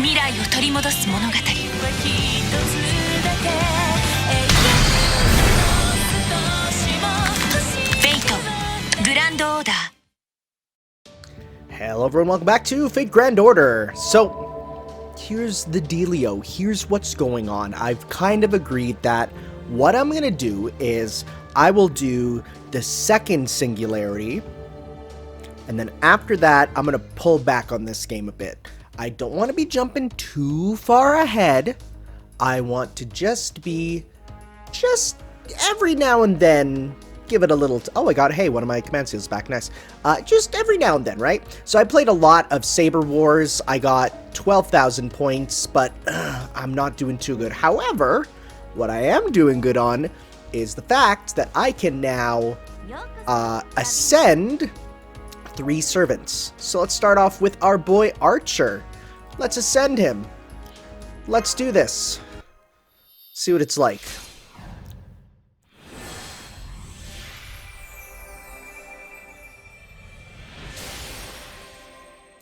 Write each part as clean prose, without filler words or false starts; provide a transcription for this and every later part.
未来を取り戻す物語。Grand Order. Hello everyone, welcome back to Fate Grand Order. So, here's the dealio. Here's what's going on. I've kind of agreed that what I'm going to do is I will do the second Singularity, and then after that, I'm going to pull back on this game a bit. I don't want to be jumping too far ahead. I want to just every now and then give it a little... oh, I got... hey, one of my command seals back. Nice. Just every now and then, right? So I played a lot of Saber Wars. I got 12,000 points, but I'm not doing too good. However, what I am doing good on is the fact that I can now ascend 3 servants. So let's start off with our boy Archer. Let's ascend him. Let's do this. See what it's like.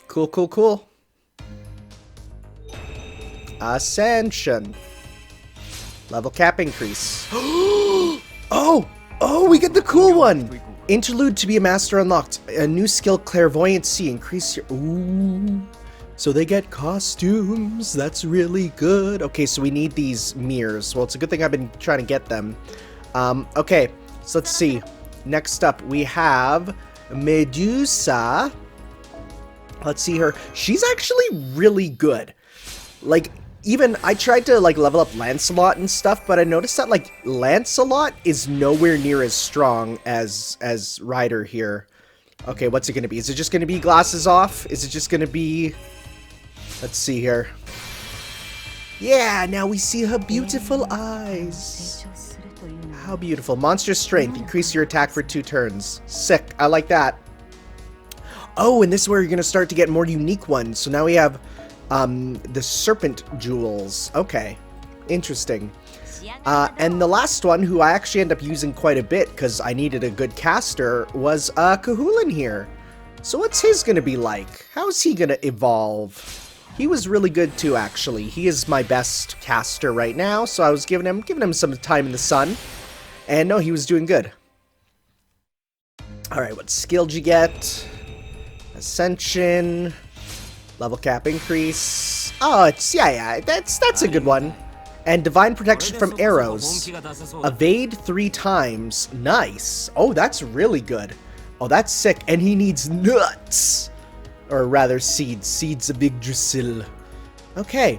Cool, cool, cool. Ascension. Level cap increase. Oh, we get the cool one. Interlude to be a master unlocked. A new skill, clairvoyancy. Increase your... ooh. So they get costumes. That's really good. Okay, so we need these mirrors. Well, it's a good thing I've been trying to get them. Okay, so let's see. Next up, we have Medusa. Let's see her. She's actually really good. Like, even I tried to like level up Lancelot and stuff, but I noticed that like Lancelot is nowhere near as strong as Ryder here. Okay, what's it gonna be? Is it just gonna be glasses off? Is it just gonna be... let's see here. Yeah, now we see her beautiful eyes. How beautiful. Monster strength. Increase your attack for 2 turns. Sick. I like that. Oh, and this is where you're going to start to get more unique ones. So now we have the Serpent Jewels. Okay. Interesting. And the last one, who I actually end up using quite a bit because I needed a good caster, was Kahulin here. So what's his going to be like? How's he going to evolve? He was really good too, actually. He is my best caster right now, so I was giving him some time in the sun. And no, he was doing good. Alright, what skill did you get? Ascension, level cap increase. Oh, it's yeah, that's a good one. And divine protection from arrows. Evade 3 times. Nice. Oh, that's really good. Oh, that's sick. And he needs nuts, or rather seeds. Seeds of Yggdrasil. Okay.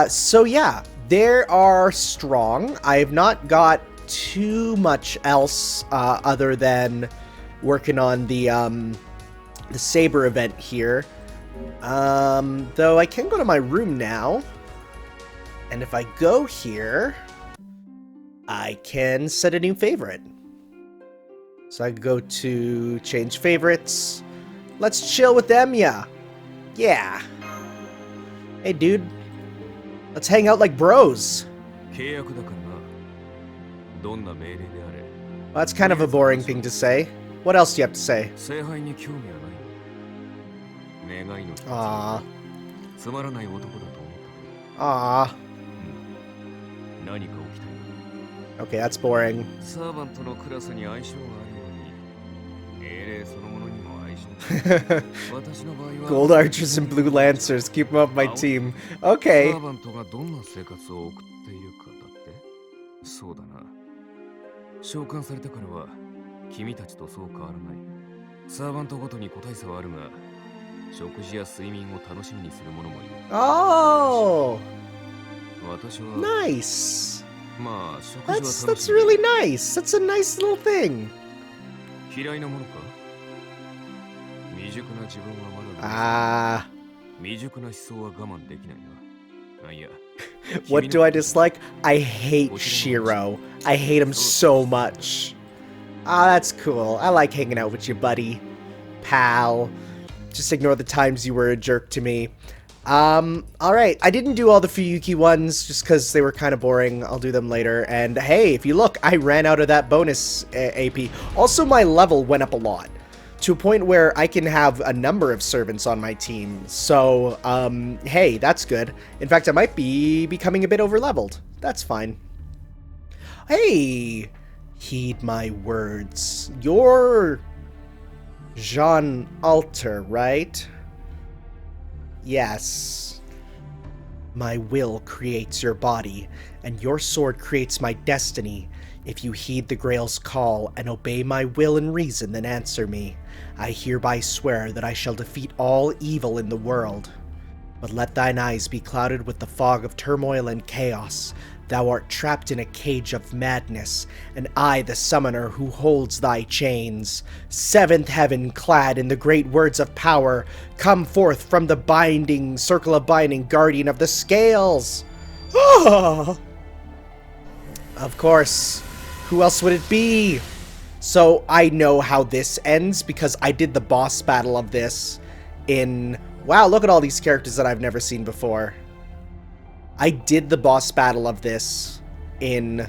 So yeah, they are strong. I have not got too much else other than working on the Saber event here. Though I can go to my room now. And if I go here, I can set a new favorite. So I can go to change favorites. Let's chill with them, yeah. Yeah. Hey, dude. Let's hang out like bros. Well, that's kind of a boring thing to say. What else do you have to say? Aww. Aww. Okay, that's boring. Gold archers and blue lancers, keep them up my team. Okay. Oh! Nice! That's really nice. That's a nice little thing. Ah. What do I dislike? I hate Shiro. I hate him so much. Ah, that's cool. I like hanging out with you, buddy. Pal. Just ignore the times you were a jerk to me. Alright, I didn't do all the Fuyuki ones just because they were kind of boring. I'll do them later. And hey, if you look, I ran out of that bonus AP. Also, my level went up a lot. to a point where I can have a number of servants on my team. So, hey, that's good. In fact, I might be becoming a bit overleveled. That's fine. Hey, heed my words. You're Jean Alter, right? Yes. My will creates your body, and your sword creates my destiny. If you heed the Grail's call and obey my will and reason, then answer me. I hereby swear that I shall defeat all evil in the world. But let thine eyes be clouded with the fog of turmoil and chaos. Thou art trapped in a cage of madness, and I the summoner who holds thy chains. Seventh heaven, clad in the great words of power, come forth from the binding circle of binding, guardian of the scales. Ah! Of course. Who else would it be? So I know how this ends because I did the boss battle of this in... Wow, look at all these characters that I've never seen before. I did the boss battle of this in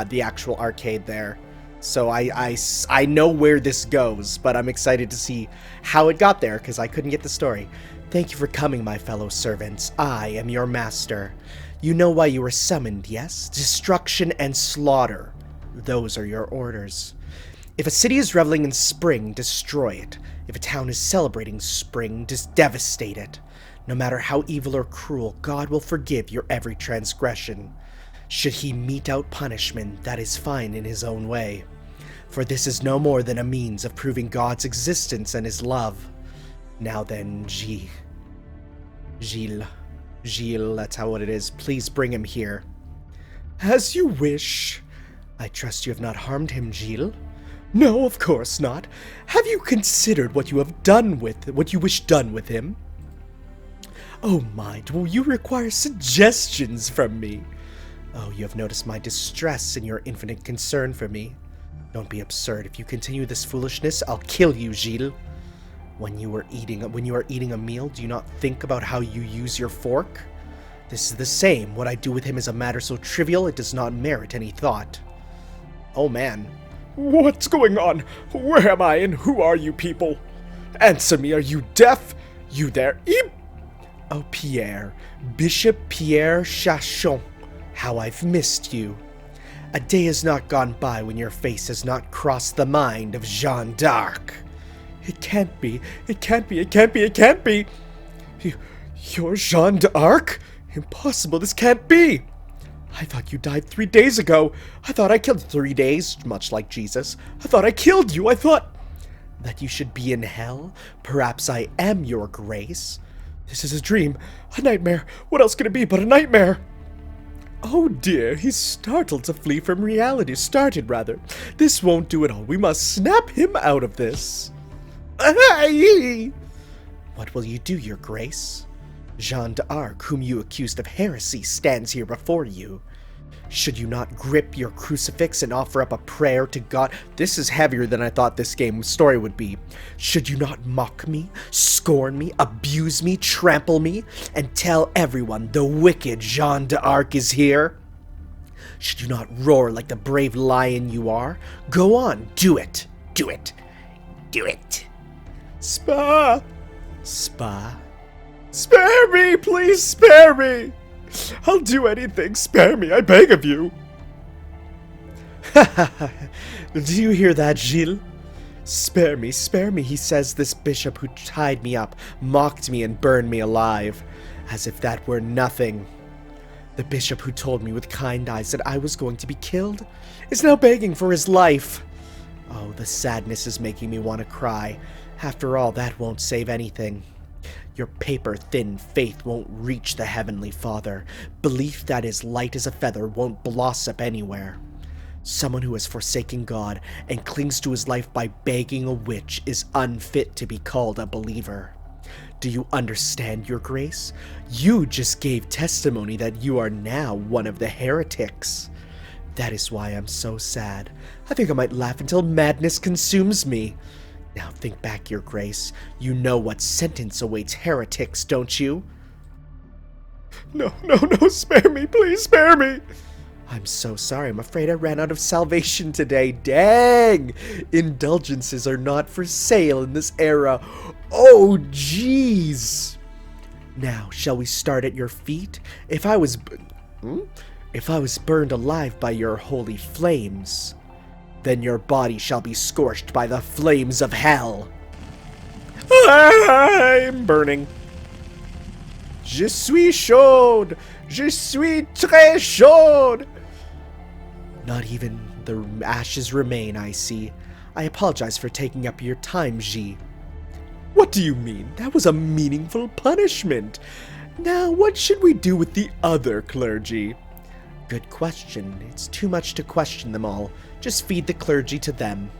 the actual arcade there. So I know where this goes, but I'm excited to see how it got there because I couldn't get the story. Thank you for coming, my fellow servants. I am your master. You know why you were summoned, yes? Destruction and slaughter. Those are your orders. If a city is reveling in spring, destroy it. If a town is celebrating spring, just devastate it. No matter how evil or cruel, God will forgive your every transgression. Should he mete out punishment, that is fine in his own way. For this is no more than a means of proving God's existence and his love. Now then, Gilles, that's how it is. Please bring him here. As you wish. I trust you have not harmed him, Gilles. No, of course not. Have you considered what you have done with, what you wish done with him? Oh my, will you require suggestions from me? Oh, you have noticed my distress and your infinite concern for me. Don't be absurd. If you continue this foolishness, I'll kill you, Gilles. When you are eating a meal, do you not think about how you use your fork? This is the same. What I do with him is a matter so trivial it does not merit any thought. Oh man. What's going on? Where am I and who are you people? Answer me, are you deaf? You there, Eep? Oh, Pierre. Bishop Pierre Chachon. How I've missed you. A day has not gone by when your face has not crossed the mind of Jeanne d'Arc. It can't be. It can't be. It can't be. It can't be. You're Jeanne d'Arc? Impossible. This can't be. I thought you died 3 days ago. I thought I killed 3 days, much like Jesus. I thought I killed you. I thought that you should be in hell. Perhaps I am your grace. This is a dream. A nightmare. What else could it be but a nightmare? Oh dear, he's started to flee from reality. This won't do it all. We must snap him out of this. What will you do, your grace? Jeanne d'Arc, whom you accused of heresy, stands here before you. Should you not grip your crucifix and offer up a prayer to God? This is heavier than I thought this game's story would be. Should you not mock me, scorn me, abuse me, trample me, and tell everyone the wicked Jeanne d'Arc is here? Should you not roar like the brave lion you are? Go on, do it. Do it. Do it. Spa. Spare me, please spare me. I'll do anything. Spare me, I beg of you. Do you hear that, Gilles? Spare me, he says, this bishop who tied me up, mocked me, and burned me alive. As if that were nothing. The bishop who told me with kind eyes that I was going to be killed is now begging for his life. Oh, the sadness is making me want to cry. After all, that won't save anything. Your paper-thin faith won't reach the Heavenly Father. Belief that is light as a feather won't blossom anywhere. Someone who has forsaken God and clings to his life by begging a witch is unfit to be called a believer. Do you understand, your grace? You just gave testimony that you are now one of the heretics. That is why I'm so sad. I think I might laugh until madness consumes me. Now think back, your grace. You know what sentence awaits heretics, don't you? No, spare me, please spare me. I'm so sorry. I'm afraid I ran out of salvation today. Dang! Indulgences are not for sale in this era. Oh, jeez! Now, shall we start at your feet? If I was burned alive by your holy flames, then your body shall be scorched by the flames of hell. I'm burning. Je suis chaude. Je suis très chaude. Not even the ashes remain, I see. I apologize for taking up your time, Ji. What do you mean? That was a meaningful punishment. Now, what should we do with the other clergy? Good question. It's too much to question them all. Just feed the clergy to them.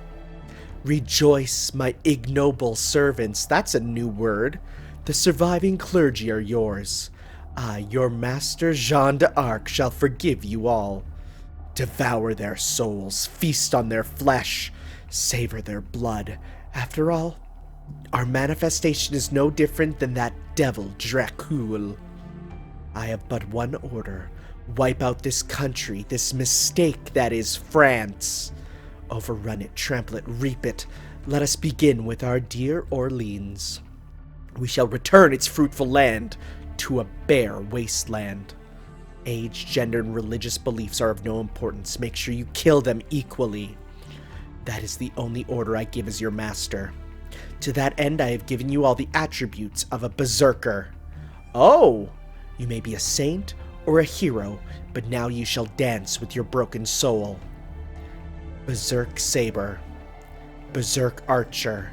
Rejoice, my ignoble servants. That's a new word. The surviving clergy are yours. I, your master Jean d'Arc, shall forgive you all. Devour their souls, feast on their flesh, savor their blood. After all, our manifestation is no different than that devil Dracul. I have but one order. Wipe out this country, this mistake that is France. Overrun it, trample it, reap it. Let us begin with our dear Orleans. We shall return its fruitful land to a bare wasteland. Age, gender, and religious beliefs are of no importance. Make sure you kill them equally. That is the only order I give as your master. To that end, I have given you all the attributes of a berserker. Oh, you may be a saint or a hero, but now you shall dance with your broken soul. Berserk Saber, Berserk Archer,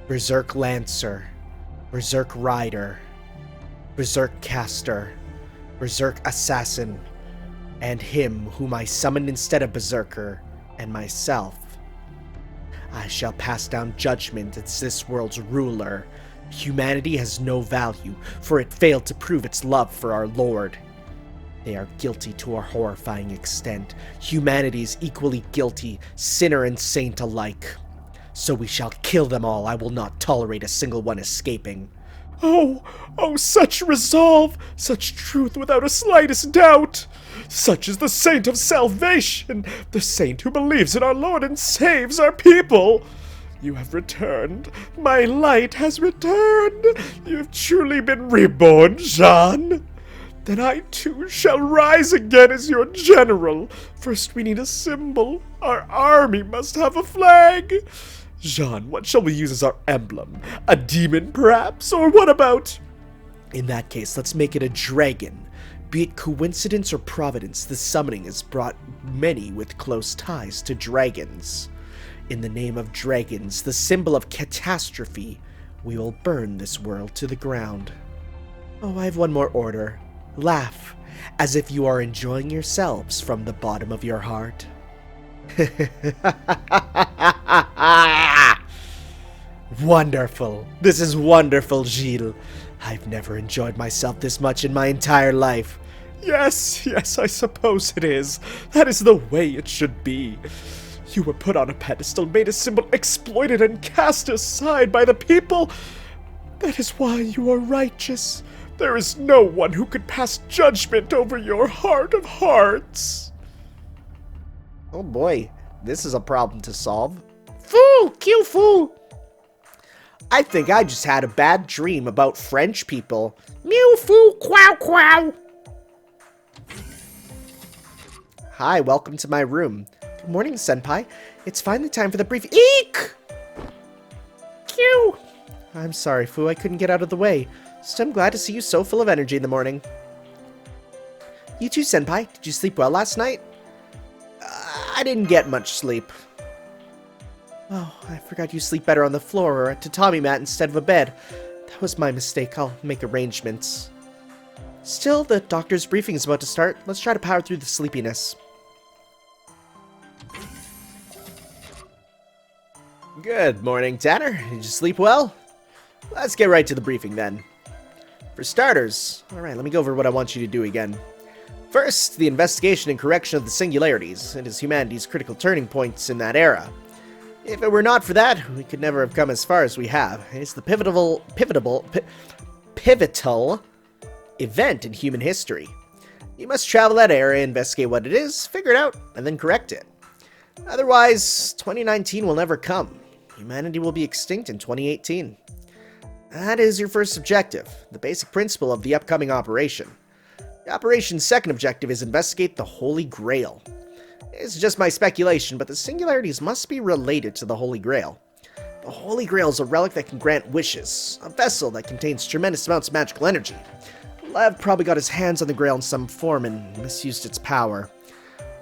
Berserk Lancer, Berserk Rider, Berserk Caster, Berserk Assassin, and him whom I summoned instead of Berserker, and myself. I shall pass down judgment as this world's ruler. Humanity has no value, for it failed to prove its love for our Lord. They are guilty to a horrifying extent. Humanity is equally guilty, sinner and saint alike. So we shall kill them all. I will not tolerate a single one escaping. Oh, such resolve, such truth without a slightest doubt. Such is the saint of salvation, the saint who believes in our Lord and saves our people. You have returned. My light has returned. You have truly been reborn, Jean. Then I too shall rise again as your general. First we need a symbol. Our army must have a flag. Jean, what shall we use as our emblem? A demon, perhaps? Or what about... In that case, let's make it a dragon. Be it coincidence or providence, the summoning has brought many with close ties to dragons. In the name of dragons, the symbol of catastrophe, we will burn this world to the ground. Oh, I have one more order. Laugh, as if you are enjoying yourselves from the bottom of your heart. Wonderful. This is wonderful, Gilles. I've never enjoyed myself this much in my entire life. Yes, I suppose it is. That is the way it should be. You were put on a pedestal, made a symbol, exploited and cast aside by the people. That is why you are righteous. There is no one who could pass judgment over your heart of hearts. Oh boy, this is a problem to solve. Foo! Kill foo! I think I just had a bad dream about French people. Mew foo quow quow! Hi, welcome to my room. Good morning, Senpai. It's finally time for the brief- Eek! Q! I'm sorry, Fu, I couldn't get out of the way. So I'm glad to see you so full of energy in the morning. You too, Senpai. Did you sleep well last night? I didn't get much sleep. Oh, I forgot you sleep better on the floor or a tatami mat instead of a bed. That was my mistake. I'll make arrangements. Still, the doctor's briefing is about to start. Let's try to power through the sleepiness. Good morning, Tanner. Did you sleep well? Let's get right to the briefing then. For starters, alright, let me go over what I want you to do again. First, the investigation and correction of the singularities. It is humanity's critical turning points in that era. If it were not for that, we could never have come as far as we have. It's the pivotal event in human history. You must travel that area, investigate what it is, figure it out, and then correct it. Otherwise, 2019 will never come. Humanity will be extinct in 2018. That is your first objective, the basic principle of the upcoming operation. The operation's second objective is investigate the Holy Grail. It's just my speculation, but the singularities must be related to the Holy Grail. The Holy Grail is a relic that can grant wishes, a vessel that contains tremendous amounts of magical energy. Lev probably got his hands on the Grail in some form and misused its power.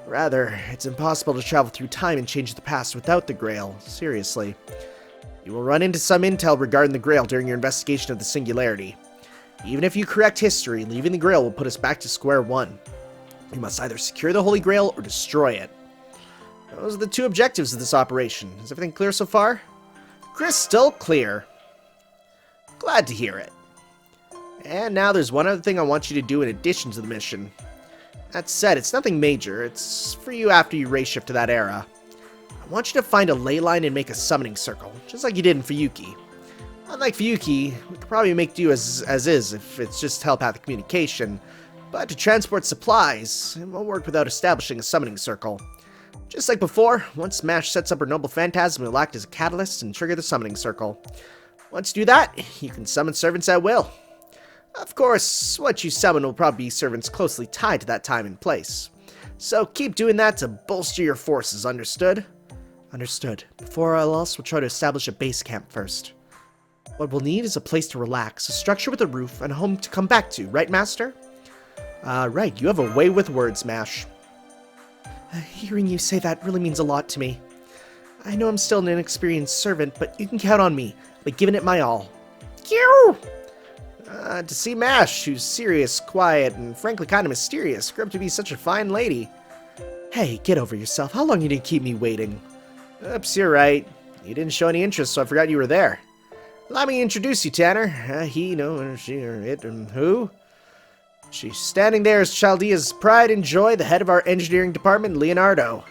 Rather, it's impossible to travel through time and change the past without the Grail, seriously. You will run into some intel regarding the Grail during your investigation of the Singularity. Even if you correct history, leaving the Grail will put us back to square one. You must either secure the Holy Grail or destroy it. Those are the two objectives of this operation. Is everything clear so far? Crystal clear. Glad to hear it. And now there's one other thing I want you to do in addition to the mission. That said, it's nothing major. It's for you after you race shift to that era. I want you to find a ley line and make a summoning circle, just like you did in Fuyuki. Unlike Fuyuki, we could probably make do as is if it's just telepathic communication, but to transport supplies, it won't work without establishing a summoning circle. Just like before, once Mash sets up her noble phantasm, it will act as a catalyst and trigger the summoning circle. Once you do that, you can summon servants at will. Of course, what you summon will probably be servants closely tied to that time and place. So keep doing that to bolster your forces, understood? Understood. Before all else, we'll try to establish a base camp first. What we'll need is a place to relax, a structure with a roof, and a home to come back to, right, Master? Right, you have a way with words, Mash. Hearing you say that really means a lot to me. I know I'm still an inexperienced servant, but you can count on me. I've given it my all. Phew! To see Mash, who's serious, quiet, and frankly kind of mysterious, grew up to be such a fine lady. Hey, get over yourself. How long you didn't keep me waiting? Oops, you're right. You didn't show any interest, so I forgot you were there. Allow me to introduce you, Tanner. He, no, she, or it, and who? She's standing there as Chaldea's pride and joy, the head of our engineering department, Leonardo.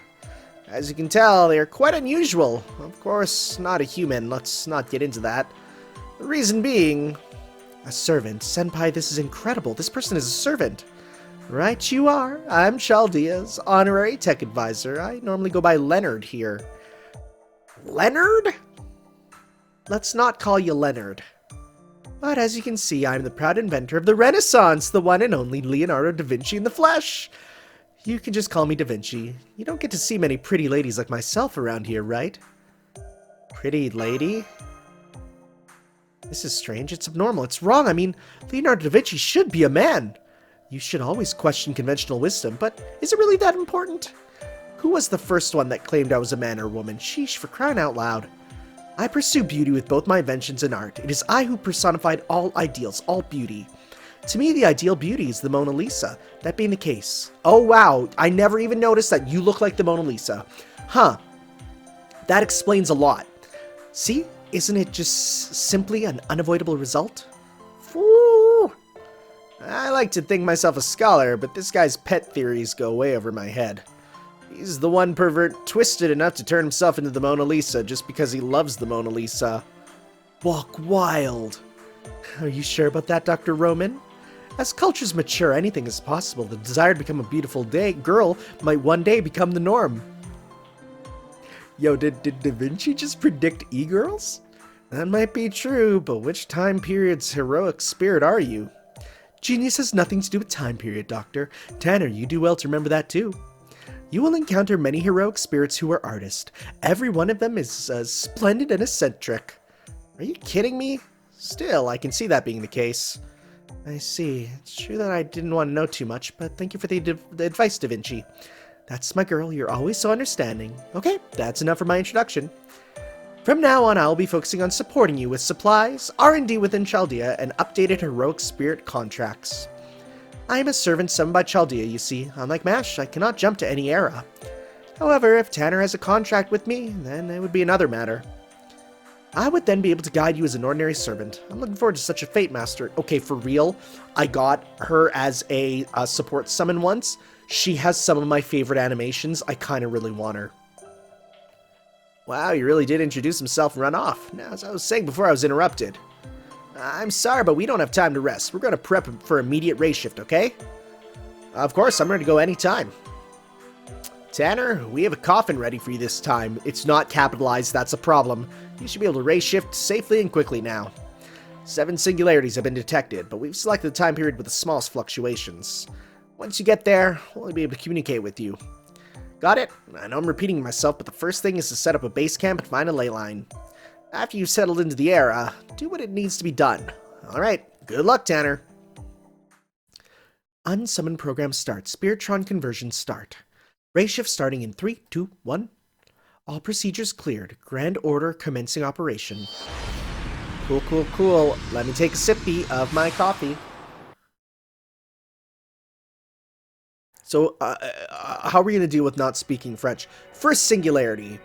As you can tell, they are quite unusual. Of course, not a human. Let's not get into that. The reason being... A servant. Senpai, this is incredible. This person is a servant. Right you are. I'm Chaldea's honorary tech advisor. I normally go by Leonard here. Leonard? Let's not call you Leonard. But as you can see, I'm the proud inventor of the Renaissance, the one and only Leonardo Da Vinci in the flesh. You can just call me Da Vinci. You don't get to see many pretty ladies like myself around here, right? Pretty lady? This is strange. It's abnormal. It's wrong. I mean, Leonardo da Vinci should be a man. You should always question conventional wisdom, but is it really that important? Who was the first one that claimed I was a man or woman? Sheesh, for crying out loud. I pursue beauty with both my inventions and art. It is I who personified all ideals, all beauty. To me, the ideal beauty is the Mona Lisa. That being the case. Oh wow, I never even noticed that you look like the Mona Lisa. Huh. That explains a lot. See? Isn't it just simply an unavoidable result? Woo! I like to think myself a scholar, but this guy's pet theories go way over my head. He's the one pervert twisted enough to turn himself into the Mona Lisa just because he loves the Mona Lisa. Walk wild. Are you sure about that, Dr. Roman? As cultures mature, anything is possible. The desire to become a beautiful girl might one day become the norm. Yo, did Da Vinci just predict e-girls? That might be true, but which time period's heroic spirit are you? Genius has nothing to do with time period, Doctor. Tanner, you do well to remember that too. You will encounter many heroic spirits who are artists. Every one of them is splendid and eccentric. Are you kidding me? Still, I can see that being the case. I see. It's true that I didn't want to know too much, but thank you for the advice, Da Vinci. That's my girl. You're always so understanding. Okay, that's enough for my introduction. From now on, I'll be focusing on supporting you with supplies, R&D within Chaldea, and updated heroic spirit contracts. I am a servant summoned by Chaldea, you see. Unlike Mash, I cannot jump to any era. However, if Tanner has a contract with me, then it would be another matter. I would then be able to guide you as an ordinary servant. I'm looking forward to such a fate, Master. Okay, for real, I got her as a support summon once. She has some of my favorite animations. I kind of really want her. Wow, he really did introduce himself and run off. Now, as I was saying before I was interrupted. I'm sorry, but we don't have time to rest. We're going to prep for immediate race shift, okay? Of course, I'm ready to go anytime. Tanner, we have a coffin ready for you this time. It's not capitalized, that's a problem. You should be able to ray shift safely and quickly now. 7 singularities have been detected, but we've selected the time period with the smallest fluctuations. Once you get there, we'll be able to communicate with you. Got it? I know I'm repeating myself, but the first thing is to set up a base camp and find a ley line. After you've settled into the era, do what it needs to be done. Alright, good luck, Tanner. Unsummon program start. Spiritron conversion start. Ray shift starting in 3, 2, 1. All procedures cleared. Grand order commencing operation. Cool, cool, cool. Let me take a sippy of my coffee. So, how are we going to deal with not speaking French? First singularity.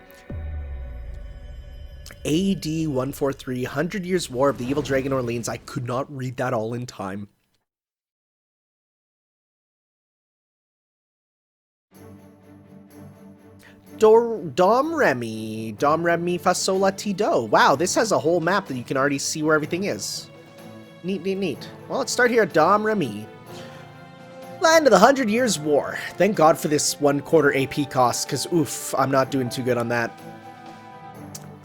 AD 143, 100 Years War of the Evil Dragon Orleans. I could not read that all in time. Dom Remy fa sol la ti do. Wow, this has a whole map that you can already see where everything is. Neat, neat, neat. Well, let's start here at Dom Remy. Land of the 100 Years War. Thank God for this 1/4 AP cost, because oof, I'm not doing too good on that.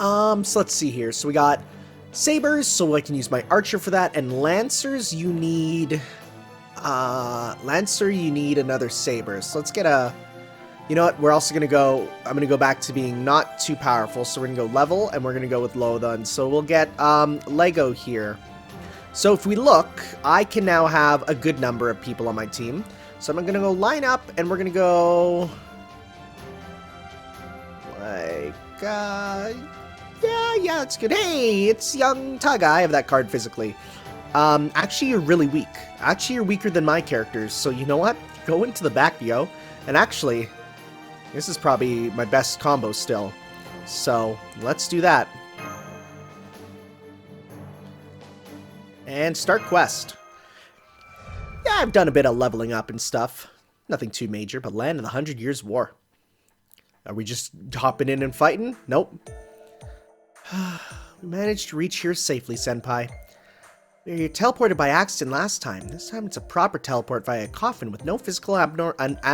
So let's see here. So we got sabers, so I can use my archer for that, and lancers, you need lancer, you need another saber. So let's get a, you know what, we're also gonna go, I'm gonna go back to being not too powerful, so we're gonna go level, and we're gonna go with low then. So we'll get Lego here. So if we look, I can now have a good number of people on my team. So I'm gonna go line up, and we're gonna go like yeah, it's good. Hey, it's young Taga. I have that card physically. Actually, you're really weak. Actually, you're weaker than my characters. So you know what? Go into the back, yo. And actually, this is probably my best combo still. So let's do that. And start quest. Yeah, I've done a bit of leveling up and stuff. Nothing too major, but land of the 100 Years War. Are we just hopping in and fighting? Nope. We managed to reach here safely, Senpai. We were teleported by accident last time. This time it's a proper teleport via a coffin with no physical anomalies.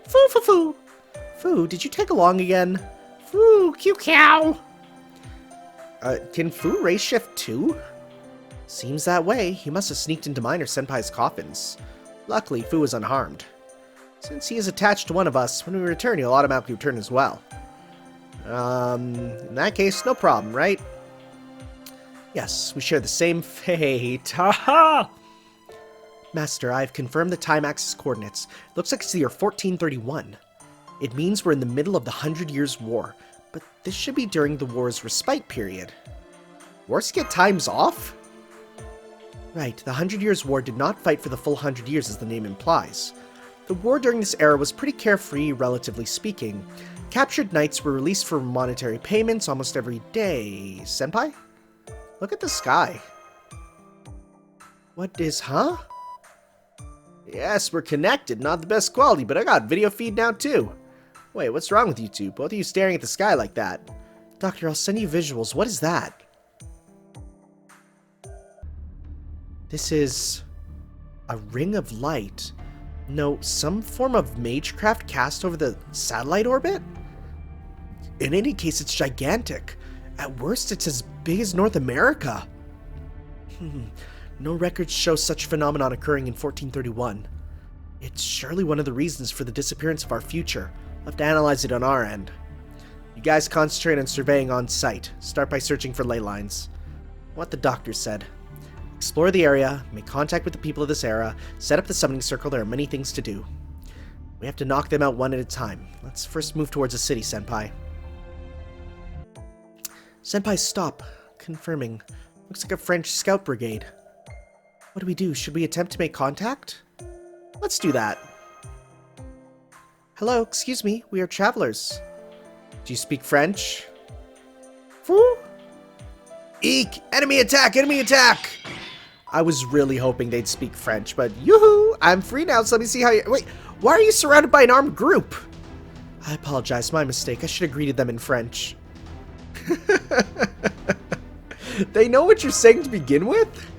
Foo, foo, foo. Foo, did you take along again? Foo, cute cow. Can Foo ray shift too? Seems that way. He must have sneaked into mine or Senpai's coffins. Luckily, Foo is unharmed. Since he is attached to one of us, when we return, he'll automatically return as well. In that case, no problem, right? Yes, we share the same fate. Haha! Master, I've confirmed the time axis coordinates. Looks like it's the year 1431. It means we're in the middle of the 100 Years War, but this should be during the war's respite period. Wars get times off? Right, the 100 Years War did not fight for the full 100 years as the name implies. The war during this era was pretty carefree, relatively speaking. Captured knights were released for monetary payments almost every day. Senpai? Look at the sky. What is, huh? Yes, we're connected. Not the best quality, but I got video feed now too. Wait, what's wrong with you two? Both of you staring at the sky like that. Doctor, I'll send you visuals. What is that? This is a ring of light. No, some form of magecraft cast over the satellite orbit? In any case, it's gigantic. At worst, it's as big as North America. No records show such phenomenon occurring in 1431. It's surely one of the reasons for the disappearance of our future. We'll have to analyze it on our end. You guys concentrate on surveying on site. Start by searching for ley lines. What the doctor said. Explore the area, make contact with the people of this era, set up the summoning circle. There are many things to do. We have to knock them out one at a time. Let's first move towards the city, Senpai. Senpai, stop. Confirming. Looks like a French scout brigade. What do we do? Should we attempt to make contact? Let's do that. Hello, excuse me. We are travelers. Do you speak French? Foo? Eek! Enemy attack! Enemy attack! I was really hoping they'd speak French, but yoo-hoo! I'm free now, so let me see how you... Wait, why are you surrounded by an armed group? I apologize, my mistake. I should have greeted them in French. They know what you're saying to begin with?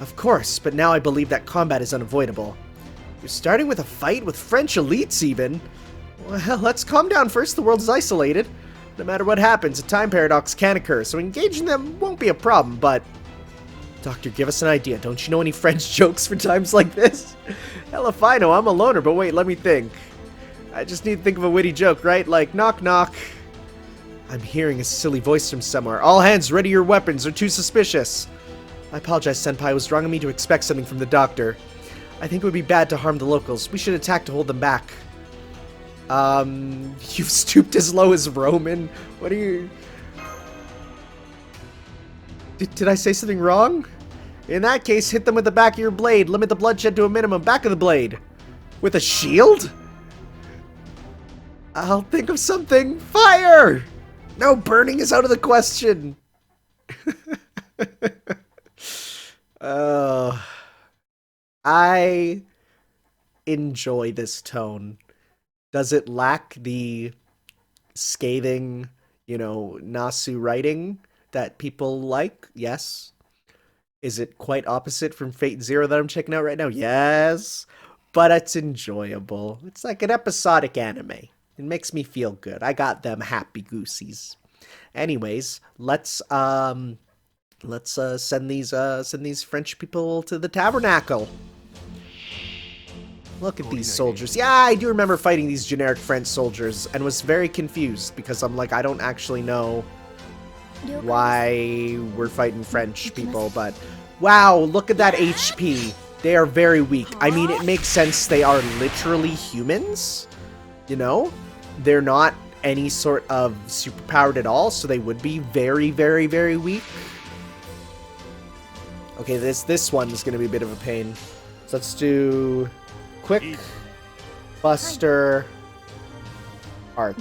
Of course, but now I believe that combat is unavoidable. You're starting with a fight with French elites, even? Well, let's calm down first. The world is isolated. No matter what happens, a time paradox can occur, so engaging them won't be a problem, but... Doctor, give us an idea. Don't you know any French jokes for times like this? Hell if I know, I'm a loner, but wait, let me think. I just need to think of a witty joke, right? Like, knock knock. I'm hearing a silly voice from somewhere. All hands, ready your weapons, they're too suspicious. I apologize, Senpai. It was wrong of me to expect something from the doctor. I think it would be bad to harm the locals. We should attack to hold them back. You've stooped as low as Roman? What are you... Did I say something wrong? In that case, hit them with the back of your blade. Limit the bloodshed to a minimum. Back of the blade. With a shield? I'll think of something. Fire! No, burning is out of the question. I enjoy this tone. Does it lack the scathing, you know, Nasu writing that people like? Yes. Is it quite opposite from Fate Zero that I'm checking out right now? Yes. But it's enjoyable. It's like an episodic anime. It makes me feel good. I got them happy goosies. Anyways, let's send these French people to the tabernacle. Look at these soldiers. Yeah, I do remember fighting these generic French soldiers and was very confused because I'm like, I don't actually know why we're fighting French people, but wow, look at that HP. They are very weak. I mean, it makes sense. They are literally humans, you know? They're not any sort of superpowered at all, so they would be very, very, very weak. Okay, this one is going to be a bit of a pain. So let's do Quick, Buster, Art.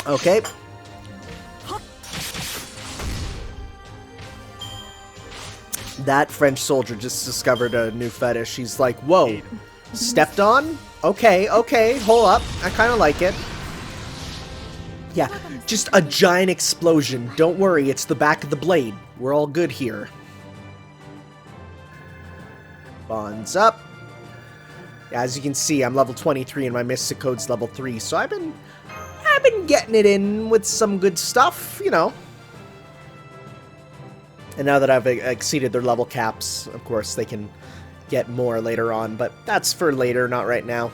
Okay. That French soldier just discovered a new fetish. He's like, whoa, stepped on? Okay, hold up. I kind of like it. Yeah, just a giant explosion. Don't worry, it's the back of the blade. We're all good here. Bonds up. Yeah, as you can see, I'm level 23 and my Mystic Code's level 3, so I've been getting it in with some good stuff, you know. And now that I've exceeded their level caps, of course, they can get more later on, but that's for later, not right now.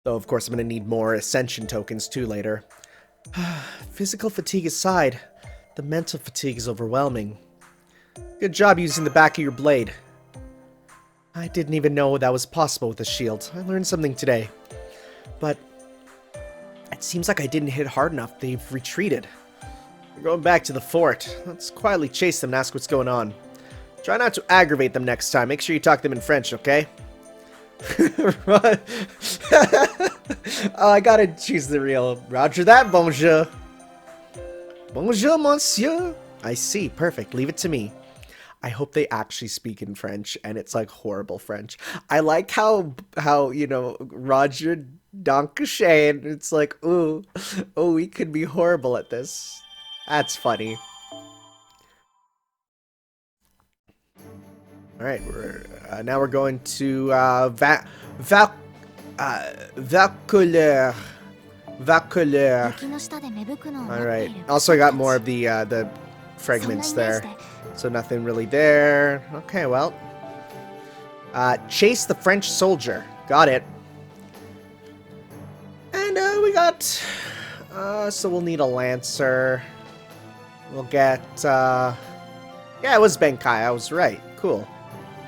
Though, of course, I'm going to need more Ascension tokens, too, later. Physical fatigue aside, the mental fatigue is overwhelming. Good job using the back of your blade. I didn't even know that was possible with the shield. I learned something today. But it seems like I didn't hit hard enough. They've retreated. We're going back to the fort. Let's quietly chase them and ask what's going on. Try not to aggravate them next time. Make sure you talk to them in French, okay? Oh, I gotta choose the real. Roger that, bonjour. Bonjour, monsieur. I see. Perfect. Leave it to me. I hope they actually speak in French, and it's like horrible French. I like how you know, Roger Dankeschön. It's like, oh, we could be horrible at this. That's funny. All right, now we're going to Vaucouleurs. All right. Also, I got more of the fragments there. So nothing really there. Okay, well. Chase the French soldier. Got it. And we got... so we'll need a Lancer. We'll get... yeah, it was Benkai. I was right. Cool.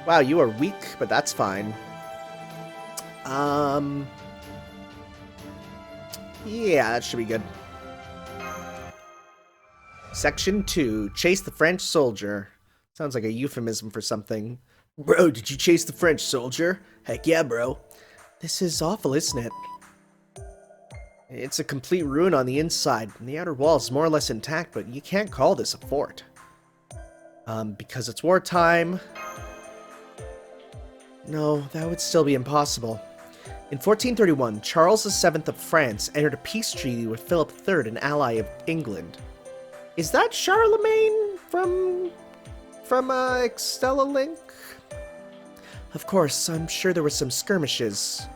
Wow, you are weak, but that's fine. Yeah, that should be good. Section 2. Chase the French soldier. Sounds like a euphemism for something. Bro, did you chase the French soldier? Heck yeah, bro. This is awful, isn't it? It's a complete ruin on the inside. The outer wall is more or less intact, but you can't call this a fort. Because it's wartime. No, that would still be impossible. In 1431, Charles VII of France entered a peace treaty with Philip III, an ally of England. Is that Charlemagne? from Extella Link? Of course, I'm sure there were some skirmishes.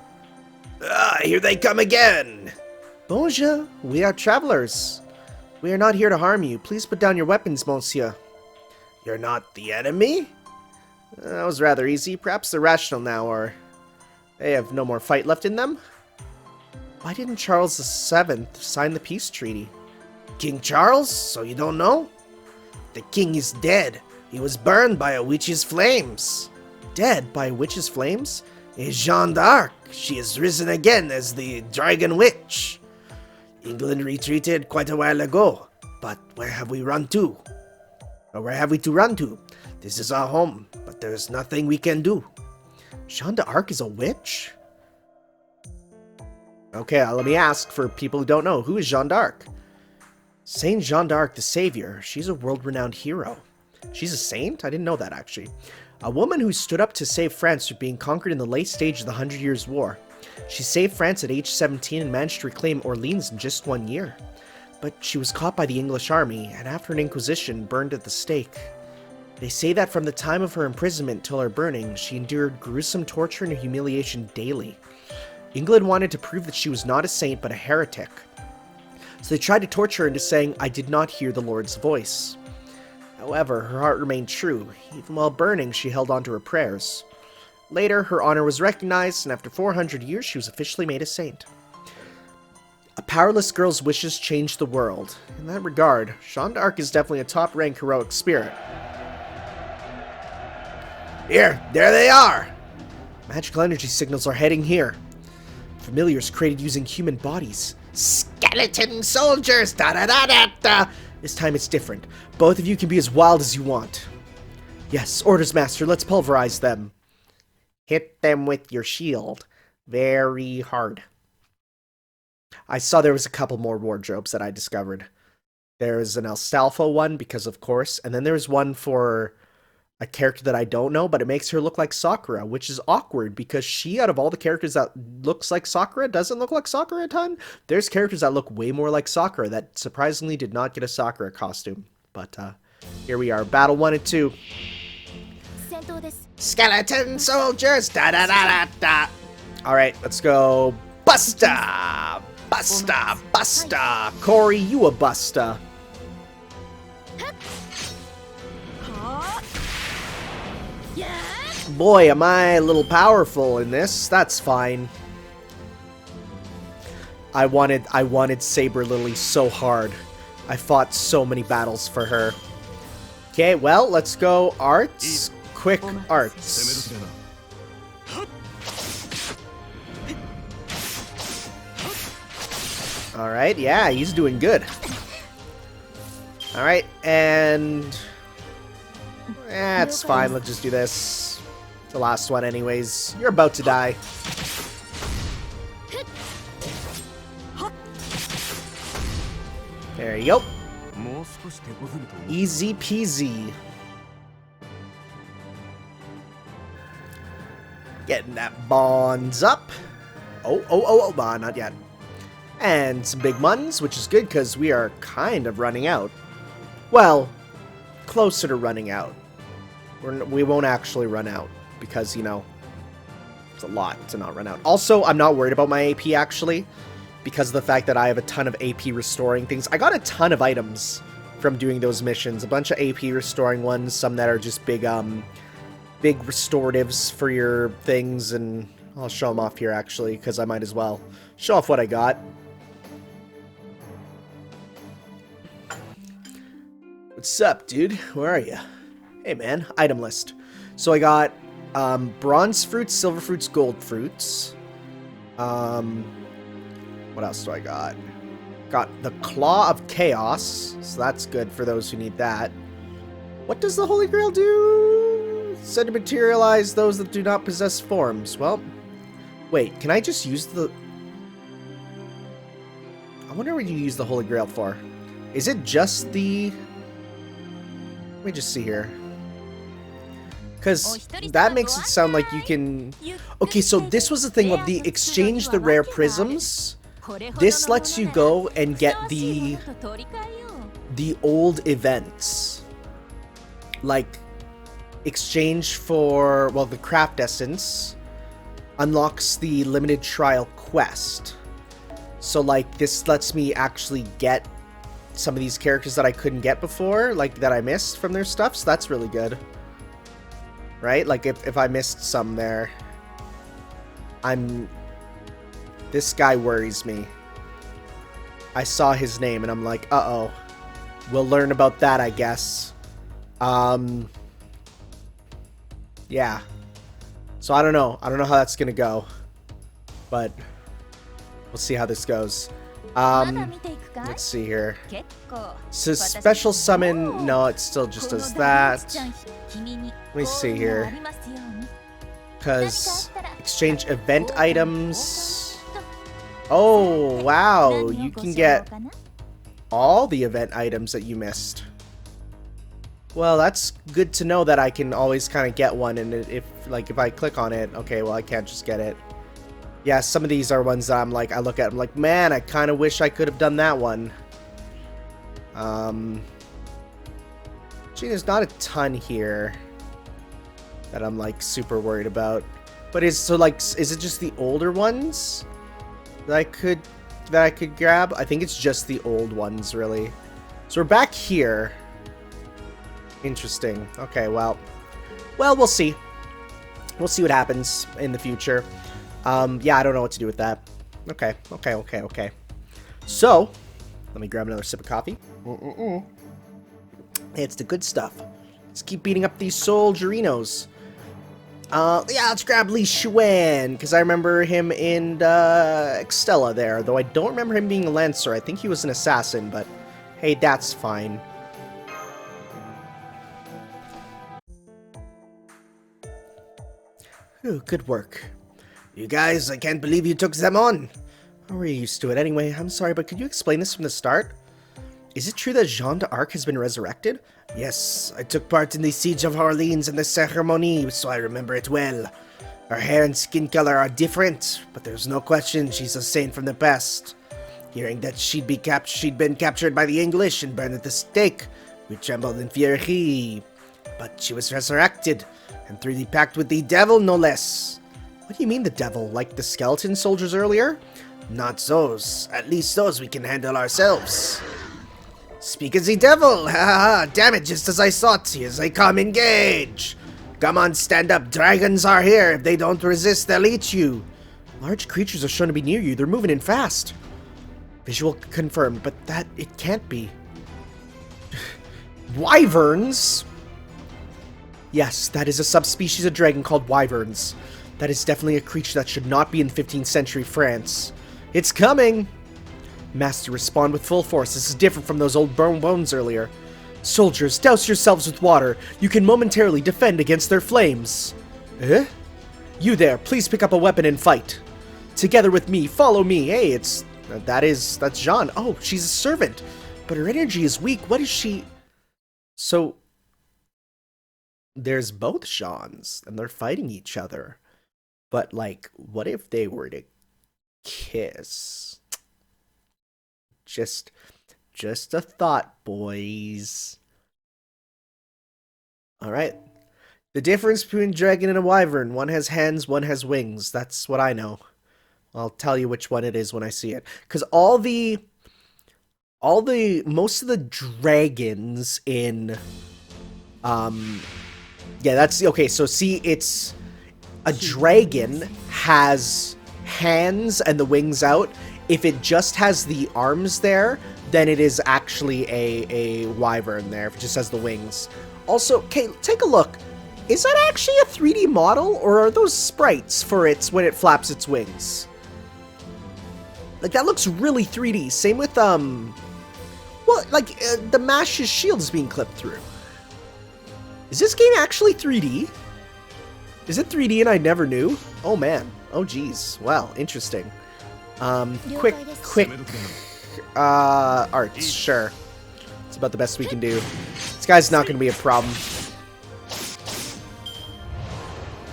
Ah, here they come again! Bonjour, we are travelers. We are not here to harm you. Please put down your weapons, monsieur. You're not the enemy? That was rather easy. Perhaps they're rational now, or they have no more fight left in them? Why didn't Charles VII sign the peace treaty? King Charles? So you don't know? The king is dead. He was burned by a witch's flames. Dead by a witch's flames? Is Jeanne d'Arc. She has risen again as the Dragon Witch. England retreated quite a while ago, but where have we run to? Or where have we to run to? This is our home, but there is nothing we can do. Jeanne d'Arc is a witch? Okay, let me ask for people who don't know, who is Jeanne d'Arc? Saint Jeanne d'Arc the Savior. She's a world-renowned hero. She's a saint? I didn't know that, actually. A woman who stood up to save France from being conquered in the late stage of the 100 Years' War. She saved France at age 17 and managed to reclaim Orleans in just 1 year. But she was caught by the English army, and after an inquisition, burned at the stake. They say that from the time of her imprisonment till her burning, she endured gruesome torture and humiliation daily. England wanted to prove that she was not a saint but a heretic. So they tried to torture her into saying, "I did not hear the Lord's voice." However, her heart remained true. Even while burning, she held on to her prayers. Later, her honor was recognized, and after 400 years, she was officially made a saint. A powerless girl's wishes changed the world. In that regard, Jeanne d'Arc is definitely a top-rank heroic spirit. Here, there they are! Magical energy signals are heading here. Familiars created using human bodies. Skeleton soldiers! Da-da-da-da-da! This time it's different. Both of you can be as wild as you want. Yes, orders, master. Let's pulverize them. Hit them with your shield. Very hard. I saw there was a couple more wardrobes that I discovered. There's an Astolfo one, because of course, and then there's one for a character that I don't know, but it makes her look like Sakura, which is awkward, because she, out of all the characters that looks like Sakura, doesn't look like Sakura a ton. There's characters that look way more like Sakura that surprisingly did not get a Sakura costume. But, here we are, Battle 1 and 2. Skeleton soldiers! Da-da-da-da-da! Alright, let's go. Busta! Busta! Busta! Corey, you a Busta. Boy, am I a little powerful in this. That's fine. I wanted Saber Lily so hard. I fought so many battles for her. Okay, well, let's go arts. Quick arts. Alright, yeah, he's doing good. Alright, and... it's fine, let's just do this. The last one anyways. You're about to die. There you go. Easy peasy. Getting that bonds up. Oh, not yet. And some big muns, which is good because we are kind of running out. Well, closer to running out. We won't actually run out because, you know, it's a lot to not run out. Also, I'm not worried about my AP, actually, because of the fact that I have a ton of AP restoring things. I got a ton of items from doing those missions. A bunch of AP restoring ones, some that are just big restoratives for your things, and I'll show them off here, actually, because I might as well show off what I got. What's up, dude? Where are you? Hey, man. Item list. So I got bronze fruits, silver fruits, gold fruits. What else do I got? Got the Claw of Chaos, so that's good for those who need that. What does the Holy Grail do? It's said to materialize those that do not possess forms. Well, wait, can I just use the... I wonder what you use the Holy Grail for. Is it just the... Let me just see here. Because that makes it sound like you can... Okay, so this was the thing of the exchange the rare prisms. This lets you go and get the old events. like, exchange for, well, the craft essence unlocks the limited trial quest. So, like, this lets me actually get some of these characters that I couldn't get before, like, that I missed from their stuff, so that's really good. Right? Like, if I missed some there, this guy worries me. I saw his name, and I'm like, uh-oh. We'll learn about that, I guess. Yeah. So, I don't know. I don't know how that's gonna go. But we'll see how this goes. Let's see here. So, special summon... No, it still just does that. Let me see here. Because exchange event items... Oh, wow. You can get all the event items that you missed. Well, that's good to know that I can always kind of get one, and if I click on it, okay, well, I can't just get it. Yeah, some of these are ones that I'm like, I look at, I'm like, man, I kind of wish I could have done that one. Gee, there's not a ton here that I'm like super worried about. But is it just the older ones that I could grab? I think it's just the old ones, really. So we're back here. Interesting. Okay, well, we'll see. We'll see what happens in the future. Yeah, I don't know what to do with that. Okay. So, let me grab another sip of coffee. It's the good stuff. Let's keep beating up these soldierinos. Yeah, let's grab Li Xuan, because I remember him in Extella there, though I don't remember him being a Lancer. I think he was an assassin, but hey, that's fine. Ooh, good work. You guys, I can't believe you took them on. Oh, we're used to it anyway. I'm sorry, but could you explain this from the start? Is it true that Jeanne d'Arc has been resurrected? Yes, I took part in the Siege of Orleans and the ceremony, so I remember it well. Her hair and skin color are different, but there's no question she's a saint from the past. Hearing that she'd been captured by the English and burned at the stake, we trembled in fury. But she was resurrected, and 3D packed with the devil, no less. What do you mean the devil? Like the skeleton soldiers earlier? Not those. At least those we can handle ourselves. Speak as the devil! Ha ha! Damn it, just as I thought. Here's they come, engage! Come on, stand up. Dragons are here. If they don't resist, they'll eat you. Large creatures are shown to be near you. They're moving in fast. Visual confirmed, but it can't be. Wyverns? Yes, that is a subspecies of dragon called wyverns. That is definitely a creature that should not be in 15th century France. It's coming! Master, respond with full force. This is different from those old bones earlier. Soldiers, douse yourselves with water. You can momentarily defend against their flames. Eh? You there, please pick up a weapon and fight. Together with me, follow me. Hey, that's Jeanne. Oh, she's a servant. But her energy is weak. What is she? So, there's both Jeannes, and they're fighting each other. But, like, what if they were to kiss? Just a thought, boys. Alright. The difference between a dragon and a wyvern. One has hands, one has wings. That's what I know. I'll tell you which one it is when I see it. Because most of the dragons in, yeah, that's, okay, so see, it's, a dragon has hands and the wings out. If it just has the arms there, then it is actually a wyvern there, if it just has the wings. Also, okay, take a look. Is that actually a 3D model, or are those sprites for when it flaps its wings? Like, that looks really 3D. Same with, well, like, the Mash's shield is being clipped through. Is this game actually 3D? Is it 3D and I never knew? Oh, man. Oh, geez. Well, interesting. Quick, arts, sure. It's about the best we can do. This guy's not going to be a problem.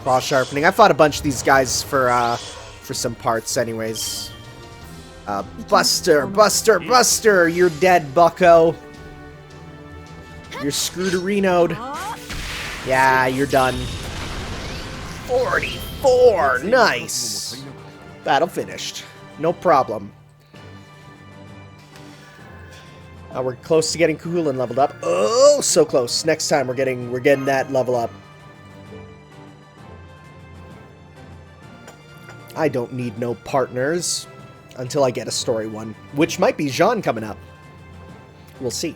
Claw sharpening. I fought a bunch of these guys for some parts anyways. Buster! You're dead, bucko. You're screwed-a-renoed. Yeah, you're done. 44! Nice! Battle finished. No problem. We're close to getting Kahulin leveled up. Oh, so close. Next time we're getting that level up. I don't need no partners until I get a story one, which might be Jean coming up. We'll see.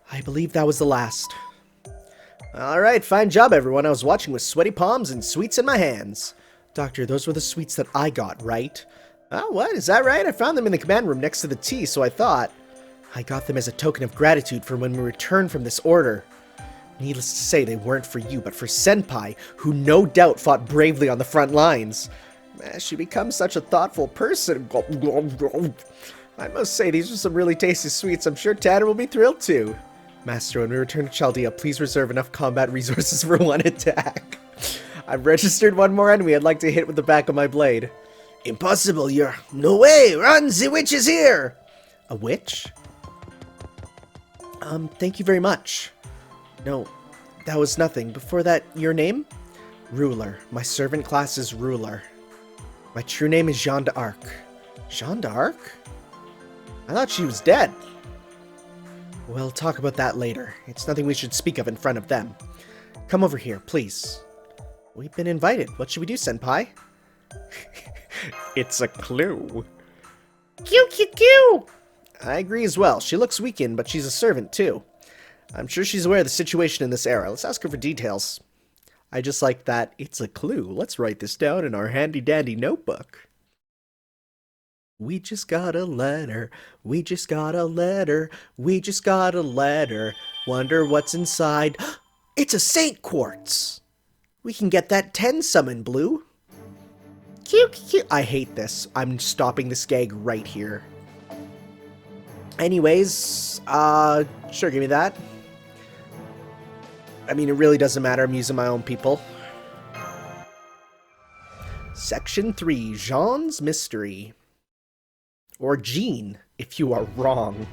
I believe that was the last. Alright, fine job everyone. I was watching with sweaty palms and sweets in my hands. Doctor, those were the sweets that I got, right? Oh, what? Is that right? I found them in the command room next to the tea, so I thought. I got them as a token of gratitude for when we returned from this order. Needless to say, they weren't for you, but for Senpai, who no doubt fought bravely on the front lines. She becomes such a thoughtful person. I must say, these are some really tasty sweets. I'm sure Tanner will be thrilled too. Master, when we return to Chaldea, please reserve enough combat resources for one attack. I've registered one more enemy I'd like to hit with the back of my blade. Impossible, you're... No way! Run, the witch is here! A witch? Thank you very much. No, that was nothing. Before that, your name? Ruler. My servant class is Ruler. My true name is Jeanne d'Arc. Jeanne d'Arc? I thought she was dead. We'll talk about that later. It's nothing we should speak of in front of them. Come over here, please. We've been invited. What should we do, Senpai? It's a clue. Cue, cue, cue! I agree as well. She looks weakened, but she's a servant, too. I'm sure she's aware of the situation in this era. Let's ask her for details. I just like that. It's a clue. Let's write this down in our handy-dandy notebook. We just got a letter. We just got a letter. We just got a letter. Wonder what's inside. It's a Saint Quartz! We can get that 10 summon, Blue. Cute, cute. I hate this. I'm stopping this gag right here. Anyways, sure, give me that. I mean, it really doesn't matter. I'm using my own people. Section 3, Jean's Mystery. Or Jean, if you are wrong.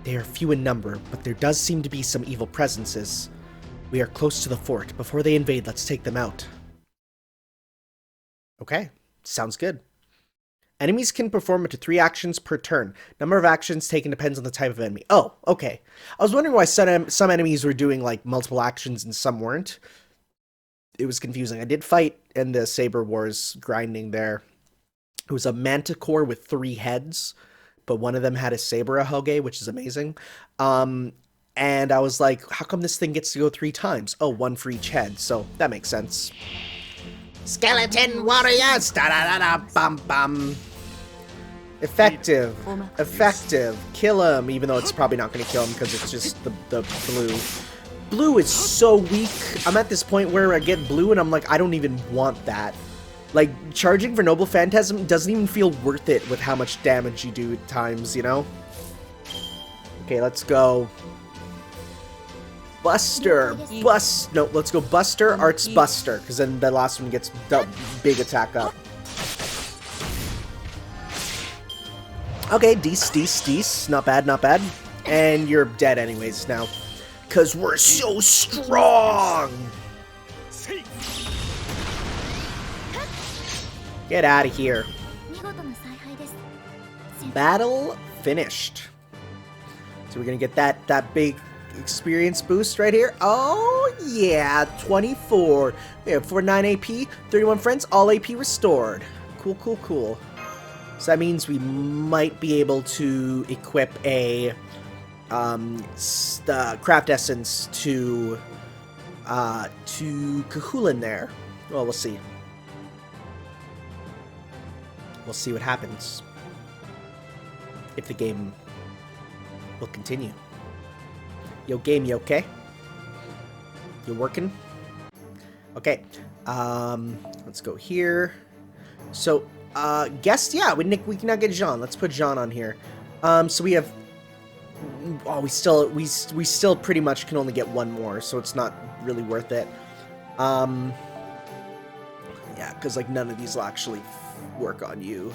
They are few in number, but there does seem to be some evil presences. We are close to the fort. Before they invade, let's take them out. Okay, sounds good. Enemies can perform up to 3 actions per turn. Number of actions taken depends on the type of enemy. Oh, okay. I was wondering why some enemies were doing, like, multiple actions and some weren't. It was confusing. I did fight in the Saber Wars grinding there. It was a manticore with 3 heads, but one of them had a saber ahoge, which is amazing. And I was like, how come this thing gets to go 3 times? Oh, 1 for each head, so that makes sense. Skeleton warriors! Da-da-da-da-bum-bum. Effective. Effective. Kill him, even though it's probably not going to kill him because it's just the blue. Blue is so weak. I'm at this point where I get blue and I'm like, I don't even want that. Like, charging for Noble Phantasm doesn't even feel worth it with how much damage you do at times, you know? Okay, let's go. Buster. No, let's go Buster, Arts Buster, because then the last one gets the big attack up. Okay, Deece. Not bad, not bad. And you're dead anyways now. Because we're so strong! Get out of here. Battle finished. So we're gonna get that big experience boost right here. Oh yeah, 24. We have 49 AP, 31 friends, all AP restored. Cool, cool, cool. So that means we might be able to equip a craft essence to Kahulin there. Well, we'll see. We'll see what happens. If the game will continue. Yo, game, you okay? You working? Okay. Let's go here. So, guest, yeah, we can now get Jean. Let's put Jean on here. So we have. Oh, we still pretty much can only get 1 more, so it's not really worth it. Yeah, because like none of these will actually work on you.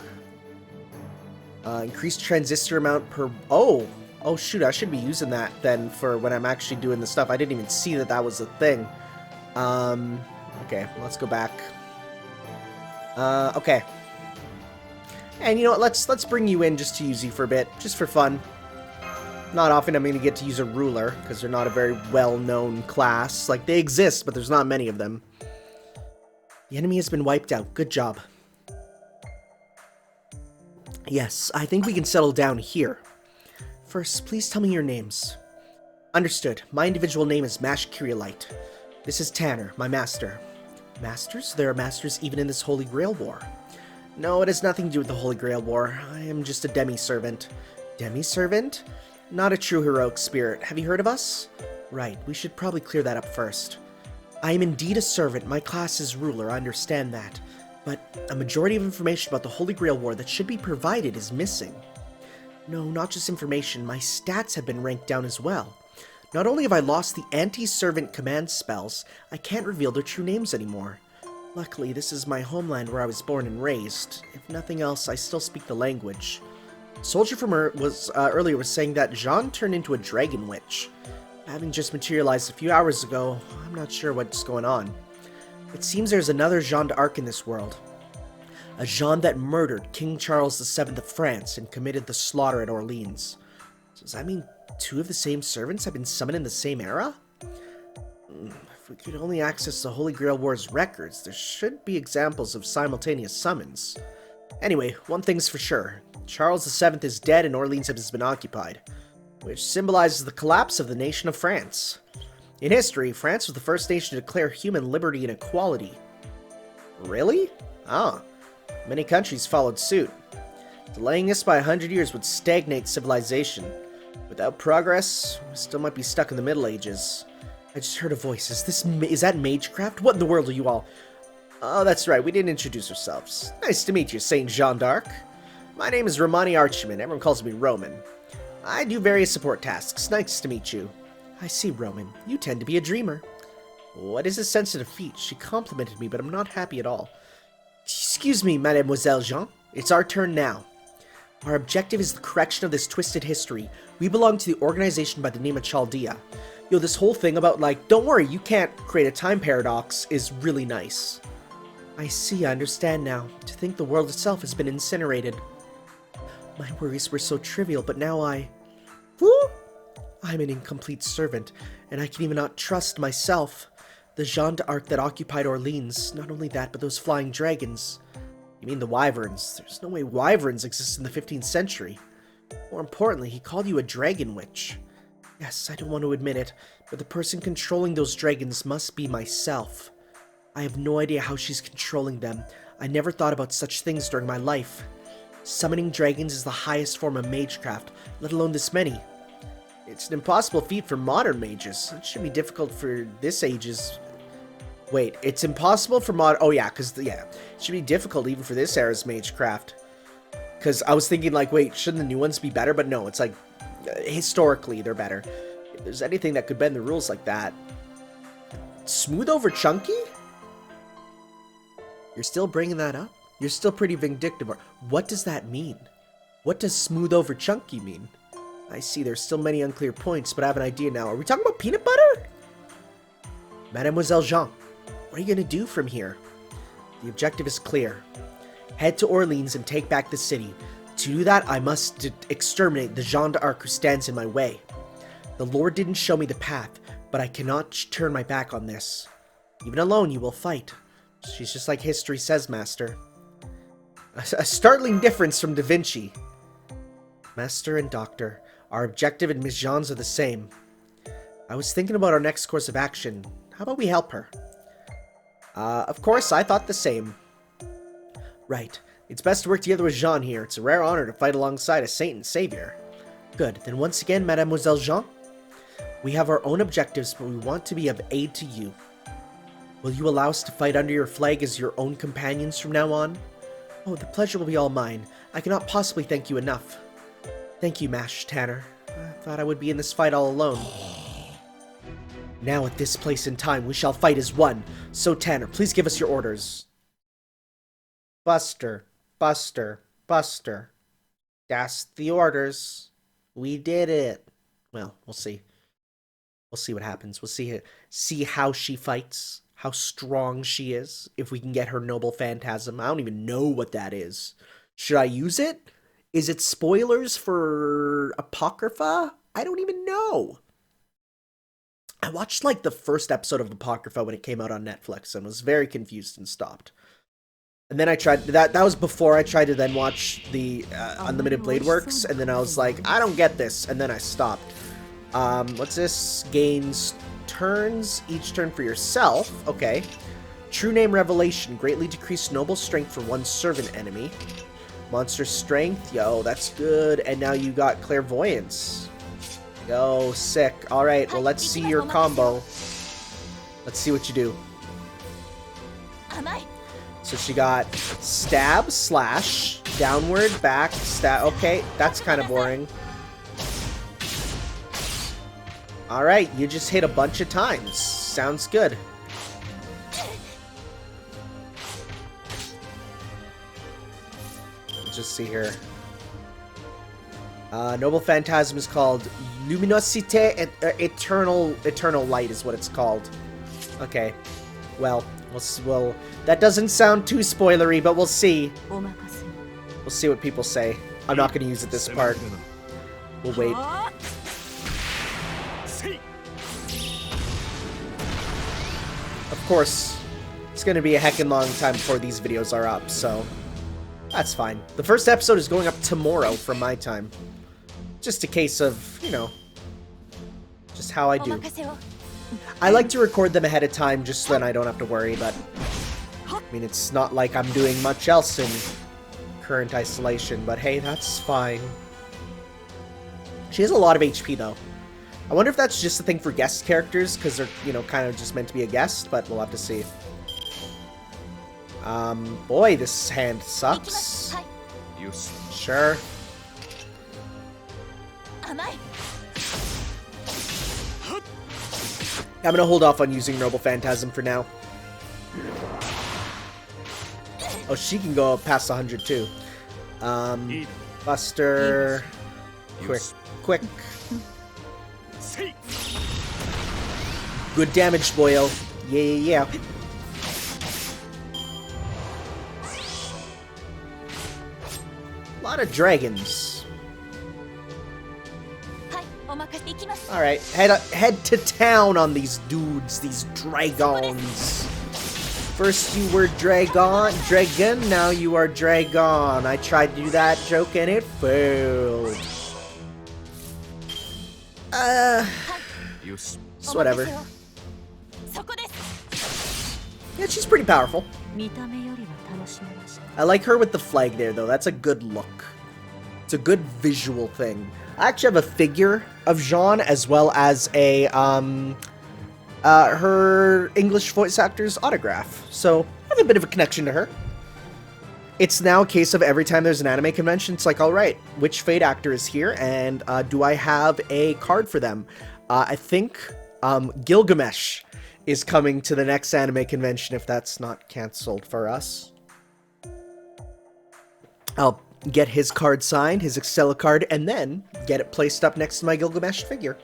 Increased transistor amount per... Oh! Oh, shoot, I should be using that then for when I'm actually doing the stuff. I didn't even see that that was a thing. Okay, let's go back. Okay. And you know what, let's bring you in just to use you for a bit, just for fun. Not often I'm going to get to use a ruler, because they're not a very well-known class. Like, they exist, but there's not many of them. The enemy has been wiped out. Good job. Yes, I think we can settle down here. First, please tell me your names. Understood. My individual name is Mash Kyrielite. This is Tanner, my master. Masters? There are masters even in this Holy Grail War. No, it has nothing to do with the Holy Grail War. I am just a demi-servant. Demi-servant? Not a true heroic spirit. Have you heard of us? Right, we should probably clear that up first. I am indeed a servant. My class is ruler, I understand that. But a majority of information about the Holy Grail War that should be provided is missing. No, not just information. My stats have been ranked down as well. Not only have I lost the anti-servant command spells, I can't reveal their true names anymore. Luckily, this is my homeland where I was born and raised. If nothing else, I still speak the language. Soldier from earlier was saying that Jean turned into a dragon witch. Having just materialized a few hours ago, I'm not sure what's going on. It seems there's another Jean d'Arc in this world. A Jean that murdered King Charles VII of France and committed the slaughter at Orleans. So does that mean two of the same servants have been summoned in the same era? If we could only access the Holy Grail War's records, there should be examples of simultaneous summons. Anyway, one thing's for sure. Charles VII is dead and Orleans has been occupied, which symbolizes the collapse of the nation of France. In history, France was the first nation to declare human liberty and equality. Really? Ah. Many countries followed suit. Delaying this by 100 years would stagnate civilization. Without progress, we still might be stuck in the Middle Ages. I just heard a voice. Is that Magecraft? What in the world are you all? Oh, that's right. We didn't introduce ourselves. Nice to meet you, Saint Jean d'Arc. My name is Romani Archman. Everyone calls me Roman. I do various support tasks. Nice to meet you. I see, Roman. You tend to be a dreamer. What is a sensitive feat? She complimented me, but I'm not happy at all. Excuse me, Mademoiselle Jean. It's our turn now. Our objective is the correction of this twisted history. We belong to the organization by the name of Chaldea. Yo, this whole thing about, like, don't worry, you can't create a time paradox is really nice. I see, I understand now. To think the world itself has been incinerated. My worries were so trivial, but now Woo! I'm an incomplete servant, and I can even not trust myself. The Jean d'Arc that occupied Orleans. Not only that, but those flying dragons. You mean the wyverns? There's no way wyverns exist in the 15th century. More importantly, he called you a dragon witch. Yes, I don't want to admit it, but the person controlling those dragons must be myself. I have no idea how she's controlling them. I never thought about such things during my life. Summoning dragons is the highest form of magecraft, let alone this many. It's an impossible feat for modern mages. It should be difficult for this age's... Wait, it's impossible for Oh yeah, it should be difficult even for this era's magecraft. Because I was thinking, like, wait, shouldn't the new ones be better? But no, it's like, historically, they're better. If there's anything that could bend the rules like that... Smooth over chunky? You're still bringing that up? You're still pretty vindictive. What does that mean? What does smooth over chunky mean? I see there's still many unclear points, but I have an idea now. Are we talking about peanut butter? Mademoiselle Jean, what are you going to do from here? The objective is clear. Head to Orleans and take back the city. To do that, I must exterminate the Jean d'Arc who stands in my way. The Lord didn't show me the path, but I cannot turn my back on this. Even alone, you will fight. She's just like history says, Master. A startling difference from Da Vinci. Master and Doctor, our objective and Miss Jean's are the same. I was thinking about our next course of action. How about we help her? Of course, I thought the same. Right. It's best to work together with Jean here. It's a rare honor to fight alongside a saint and savior. Good. Then once again, Mademoiselle Jean, we have our own objectives, but we want to be of aid to you. Will you allow us to fight under your flag as your own companions from now on? Oh, the pleasure will be all mine. I cannot possibly thank you enough. Thank you, Mash Tanner. I thought I would be in this fight all alone. Now at this place and time, we shall fight as one. So Tanner, please give us your orders. Buster, Buster, Buster. That's the orders. We did it. Well, we'll see. We'll see what happens. We'll see how she fights, how strong she is, if we can get her noble phantasm. I don't even know what that is. Should I use it? Is it spoilers for Apocrypha? I don't even know. I watched like the first episode of Apocrypha when it came out on Netflix and was very confused and stopped. And then I tried that was before I tried to then watch the Unlimited Blade Works, and then I was like, I don't get this, and then I stopped. What's this? Gains turns, each turn for yourself. Okay. True Name Revelation, greatly decreased noble strength for one servant enemy. Monster strength, yo, that's good. And now you got clairvoyance. Yo, sick. Alright, well, let's see your combo. Let's see what you do. So she got stab, slash, downward, back, stab. Okay, that's kind of boring. Alright, you just hit a bunch of times. Sounds good. Let's just see here. Noble Phantasm is called Luminosité Eternal Light is what it's called. Okay. Well, that doesn't sound too spoilery, but we'll see. We'll see what people say. I'm not going to use it this part. We'll wait. Of course, it's going to be a heckin' long time before these videos are up, so that's fine. The first episode is going up tomorrow from my time. Just a case of, you know, just how I do. I like to record them ahead of time just so then I don't have to worry, but I mean, it's not like I'm doing much else in current isolation, but hey, that's fine. She has a lot of HP, though. I wonder if that's just a thing for guest characters, because they're, you know, kind of just meant to be a guest, but we'll have to see. Boy, this hand sucks. Sure. I'm gonna hold off on using Noble Phantasm for now. Oh, she can go past 100 too. Buster. Quick. Good damage, boyo. Yeah. A lot of dragons. Alright, head to town on these dudes, these dragons. First you were dragon, now you are dragon. I tried to do that joke and it failed. It's whatever. Yeah, she's pretty powerful. I like her with the flag there, though. That's a good look. It's a good visual thing. I actually have a figure of Jeanne, as well as a, her English voice actor's autograph. So, I have a bit of a connection to her. It's now a case of every time there's an anime convention, it's like, alright, which Fate actor is here, and do I have a card for them? I think Gilgamesh is coming to the next anime convention if that's not cancelled for us. I'll get his card signed, his Excella card, and then get it placed up next to my Gilgamesh figure.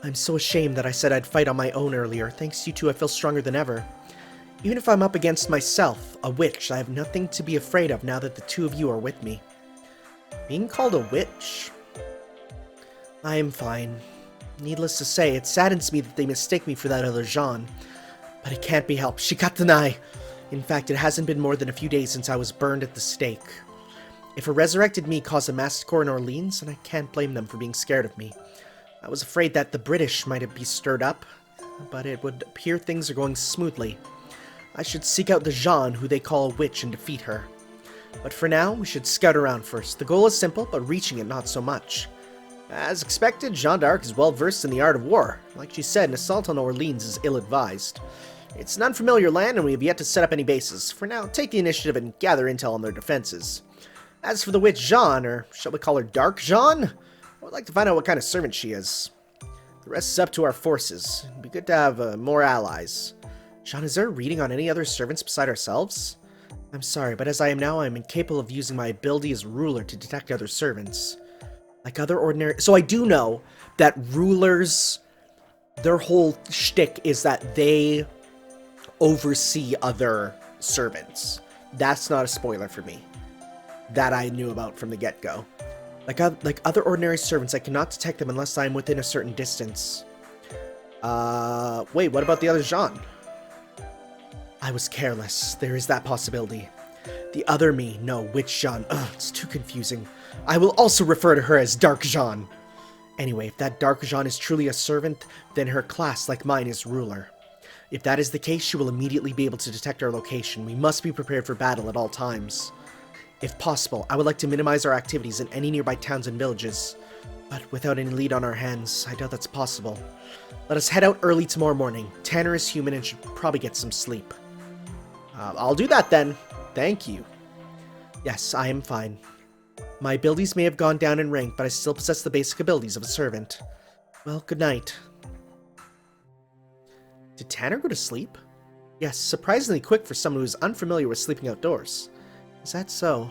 I'm so ashamed that I said I'd fight on my own earlier. Thanks to you two, I feel stronger than ever. Even if I'm up against myself, a witch, I have nothing to be afraid of now that the two of you are with me. Being called a witch? I am fine. Needless to say, it saddens me that they mistake me for that other Jeanne. But it can't be helped. She got the eye. In fact, it hasn't been more than a few days since I was burned at the stake. If a resurrected me caused a massacre in Orleans, then I can't blame them for being scared of me. I was afraid that the British might be stirred up, but it would appear things are going smoothly. I should seek out the Jeanne, who they call a witch, and defeat her. But for now, we should scout around first. The goal is simple, but reaching it not so much. As expected, Jeanne d'Arc is well versed in the art of war. Like she said, an assault on Orleans is ill-advised. It's an unfamiliar land, and we have yet to set up any bases. For now, take the initiative and gather intel on their defenses. As for the witch Jeanne, or shall we call her Dark Jeanne? I would like to find out what kind of servant she is. The rest is up to our forces. It'd be good to have more allies. Jeanne, is there a reading on any other servants beside ourselves? I'm sorry, but as I am now, I am incapable of using my ability as ruler to detect other servants. Like other ordinary... So I do know that rulers, their whole shtick is that they oversee other servants. That's not a spoiler for me. That I knew about from the get-go. Like other ordinary servants, I cannot detect them unless I am within a certain distance. Wait, what about the other Jean? I was careless. There is that possibility. The other me, no, which Jean? Ugh, it's too confusing. I will also refer to her as Dark Jean. Anyway, if that Dark Jean is truly a servant, then her class, like mine, is ruler. If that is the case, she will immediately be able to detect our location. We must be prepared for battle at all times. If possible, I would like to minimize our activities in any nearby towns and villages. But without any lead on our hands, I doubt that's possible. Let us head out early tomorrow morning. Tanner is human and should probably get some sleep. I'll do that then. Thank you. Yes, I am fine. My abilities may have gone down in rank, but I still possess the basic abilities of a servant. Well, good night. Did Tanner go to sleep? Yes, surprisingly quick for someone who is unfamiliar with sleeping outdoors. Is that so?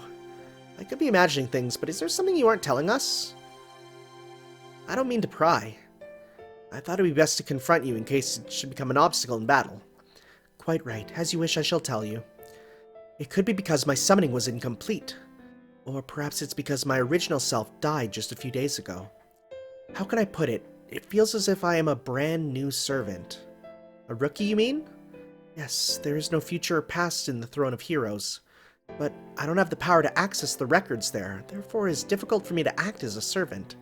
I could be imagining things, but is there something you aren't telling us? I don't mean to pry. I thought it would be best to confront you in case it should become an obstacle in battle. Quite right. As you wish, I shall tell you. It could be because my summoning was incomplete. Or perhaps it's because my original self died just a few days ago. How can I put it? It feels as if I am a brand new servant. A rookie, you mean? Yes, there is no future or past in the Throne of Heroes. But I don't have the power to access the records there, therefore it is difficult for me to act as a servant.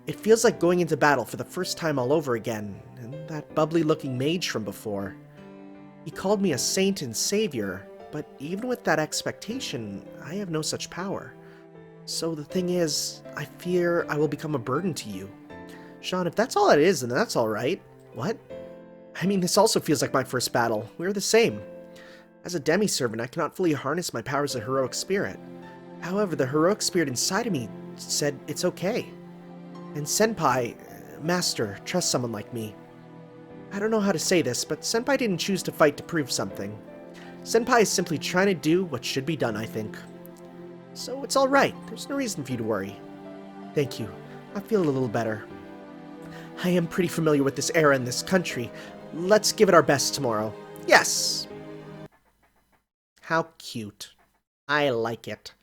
It feels like going into battle for the first time all over again, and that bubbly-looking mage from before. He called me a saint and savior, but even with that expectation, I have no such power. So the thing is, I fear I will become a burden to you. Sean, if that's all it is, then that's alright. What? I mean, this also feels like my first battle. We're the same. As a demi-servant, I cannot fully harness my powers of heroic spirit. However, the heroic spirit inside of me said it's okay. And Senpai, Master, trust someone like me. I don't know how to say this, but Senpai didn't choose to fight to prove something. Senpai is simply trying to do what should be done, I think. So it's alright. There's no reason for you to worry. Thank you. I feel a little better. I am pretty familiar with this era and this country. Let's give it our best tomorrow. Yes! How cute. I like it.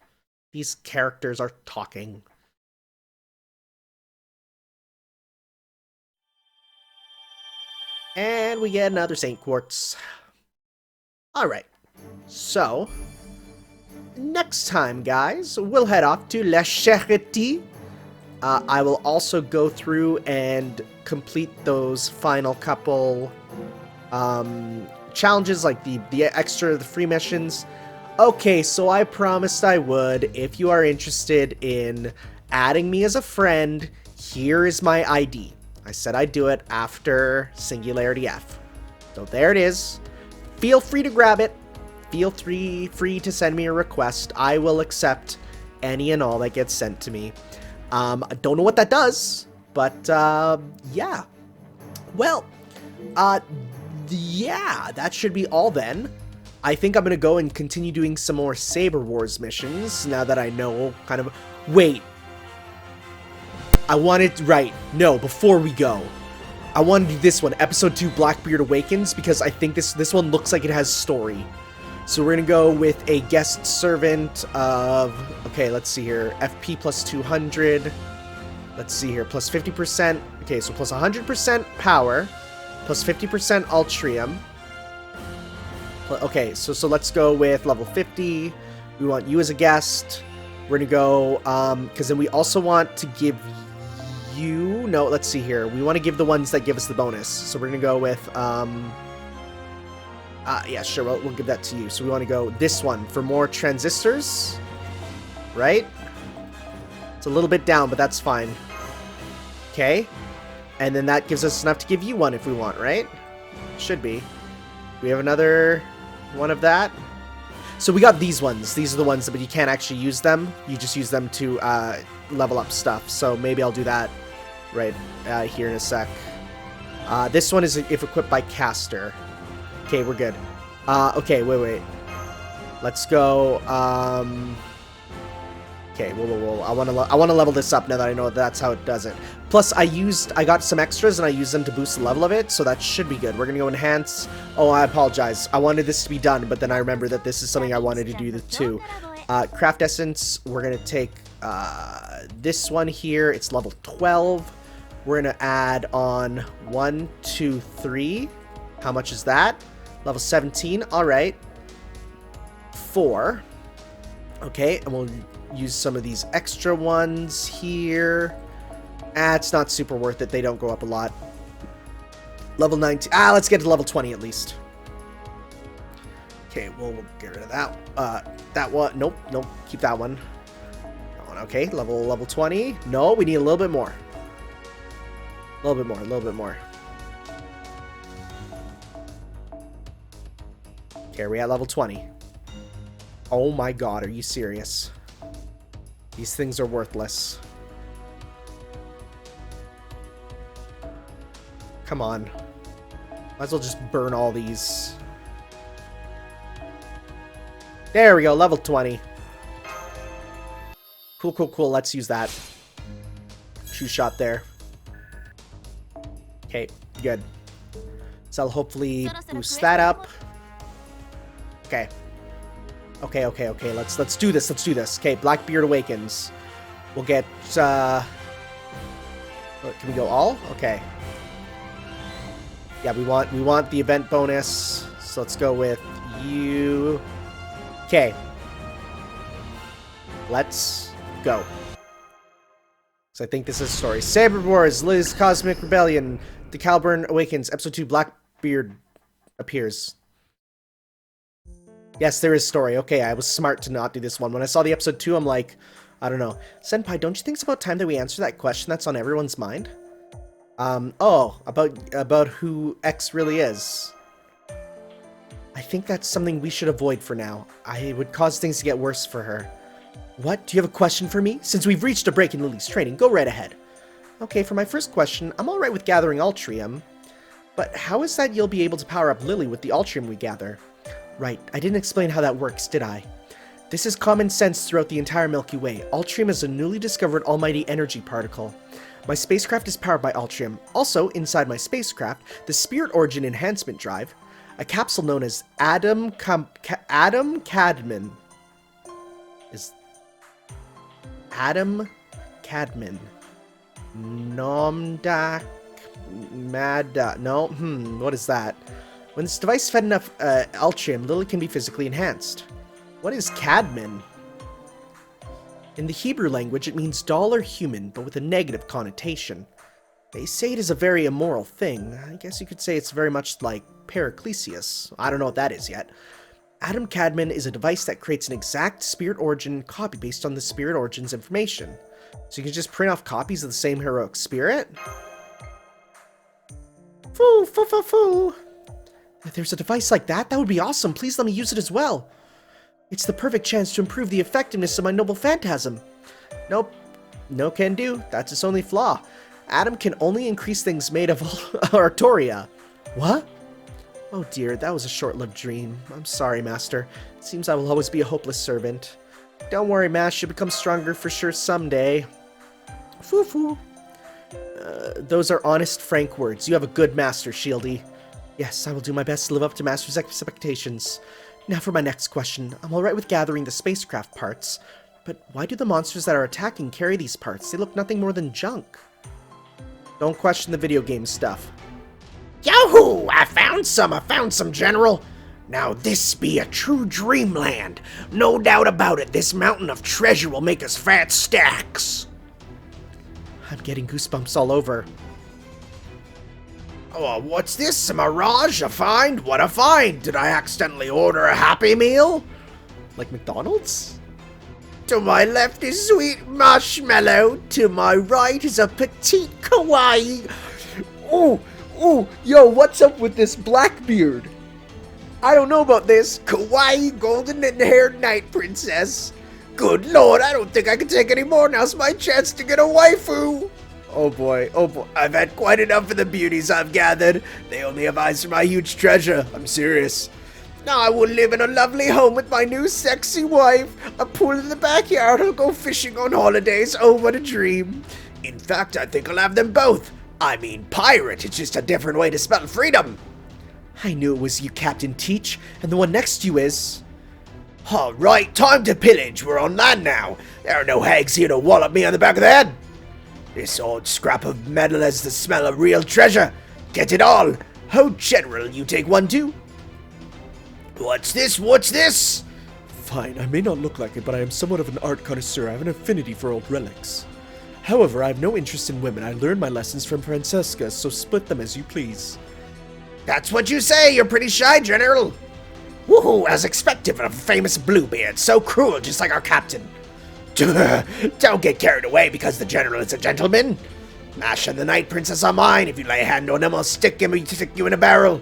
These characters are talking. And we get another Saint Quartz. Alright. So, next time, guys, we'll head off to La Charité. I will also go through and complete those final couple challenges, like the free missions. Okay, so I promised I would. If you are interested in adding me as a friend, here is my ID. I said I'd do it after Singularity F. So there it is. Feel free to grab it. Feel free to send me a request. I will accept any and all that gets sent to me. I don't know what that does, but yeah. Well, yeah, that should be all then. I think I'm going to go and continue doing some more Saber Wars missions now that I know kind of... Wait. I wanted... Right. No, before we go. I want to do this one, Episode 2, Blackbeard Awakens, because I think this one looks like it has story. So we're going to go with a guest servant of... Okay, let's see here. FP plus 200. Let's see here. Plus 50%. Okay, so plus 100% power. Plus 50% Altrium. Okay, so let's go with level 50. We want you as a guest. We're going to go... because then we also want to give you... No, let's see here. We want to give the ones that give us the bonus. So we're going to go with... yeah, sure, we'll give that to you. So we want to go this one for more transistors, right? It's a little bit down, but that's fine. Okay. And then that gives us enough to give you one if we want, right? Should be. We have another one of that. So we got these ones. These are the ones, but you can't actually use them. You just use them to level up stuff. So maybe I'll do that right here in a sec. This one is if equipped by caster. Okay, we're good. Okay, wait. Let's go. Okay, whoa. I want to level this up now that I know that's how it does it. Plus, I got some extras and I used them to boost the level of it, so that should be good. We're gonna go enhance. Oh, I apologize. I wanted this to be done, but then I remember that this is something I wanted to do too. Craft essence. We're gonna take this one here. It's level 12. We're gonna add on 1, 2, 3. How much is that? Level 17. All right. 4. Okay, and we'll use some of these extra ones here. It's not super worth it. They don't go up a lot. Level 19. Let's get to level 20 at least. Okay, we'll get rid of that. That one. Nope. Keep that one. That one. Okay, level 20. No, we need a little bit more. A little bit more. Okay, we're at level 20. Oh my god, are you serious? These things are worthless. Come on. Might as well just burn all these. There we go, level 20. Cool. Let's use that. Shoe shot there. Okay, good. So I'll hopefully boost that up. Okay. Okay. Let's do this. Okay, Blackbeard Awakens. We'll get can we go all? Okay. Yeah, we want the event bonus. So let's go with you. Okay. Let's go. So I think this is a story. Saber Wars, Liz Cosmic Rebellion, the Calburn Awakens, Episode 2, Blackbeard appears. Yes, there is story. Okay, I was smart to not do this one. When I saw the episode 2, I'm like, I don't know. Senpai, don't you think it's about time that we answer that question that's on everyone's mind? About who X really is. I think that's something we should avoid for now. I would cause things to get worse for her. What? Do you have a question for me? Since we've reached a break in Lily's training, go right ahead. Okay, for my first question, I'm alright with gathering Altrium. But how is that you'll be able to power up Lily with the Altrium we gather? Right, I didn't explain how that works, did I? This is common sense throughout the entire Milky Way. Altrium is a newly discovered almighty energy particle. My spacecraft is powered by Altrium. Also, inside my spacecraft, the Spirit Origin Enhancement Drive, a capsule known as Kadmon. Is Kadmon. Nomdak Mada. No, what is that? When this device fed enough Altrium, Lily can be physically enhanced. What is Kadmon? In the Hebrew language, it means doll or human, but with a negative connotation. They say it is a very immoral thing. I guess you could say it's very much like Paraclesius. I don't know what that is yet. Kadmon is a device that creates an exact Spirit Origin copy based on the Spirit Origin's information. So you can just print off copies of the same heroic spirit? Foo. If there's a device like that, that would be awesome. Please let me use it as well. It's the perfect chance to improve the effectiveness of my noble phantasm. Nope. No can do. That's its only flaw. Adam can only increase things made of Artoria. What? Oh dear, that was a short-lived dream. I'm sorry, Master. It seems I will always be a hopeless servant. Don't worry, Mash. You'll become stronger for sure someday. Foo. Those are honest, frank words. You have a good master, Shieldy. Yes, I will do my best to live up to Master's expectations. Now for my next question. I'm alright with gathering the spacecraft parts, but why do the monsters that are attacking carry these parts? They look nothing more than junk. Don't question the video game stuff. Yahoo! I found some, General! Now this be a true dreamland. No doubt about it, this mountain of treasure will make us fat stacks. I'm getting goosebumps all over. Oh, what's this? A mirage? A find? What a find! Did I accidentally order a Happy Meal? Like McDonald's? To my left is sweet marshmallow. To my right is a petite kawaii. Oh, yo, what's up with this Blackbeard? I don't know about this. Kawaii golden-haired knight princess. Good lord, I don't think I can take any more. Now's my chance to get a waifu. Oh boy. I've had quite enough of the beauties I've gathered. They only have eyes for my huge treasure. I'm serious. Now I will live in a lovely home with my new sexy wife. A pool in the backyard. I'll go fishing on holidays. Oh, what a dream. In fact, I think I'll have them both. I mean, pirate. It's just a different way to spell freedom. I knew it was you, Captain Teach, and the one next to you is... All right, time to pillage. We're on land now. There are no hags here to wallop me on the back of the head. This old scrap of metal has the smell of real treasure. Get it all. Oh, General, you take one too? What's this? What's this? Fine, I may not look like it, but I am somewhat of an art connoisseur. I have an affinity for old relics. However, I have no interest in women. I learned my lessons from Francesca, so split them as you please. That's what you say. You're pretty shy, General. Woohoo, as expected of a famous Bluebeard. So cruel, just like our captain. Don't get carried away because the General is a gentleman. Mash and the Night Princess are mine. If you lay a hand on him, I'll stick you in a barrel.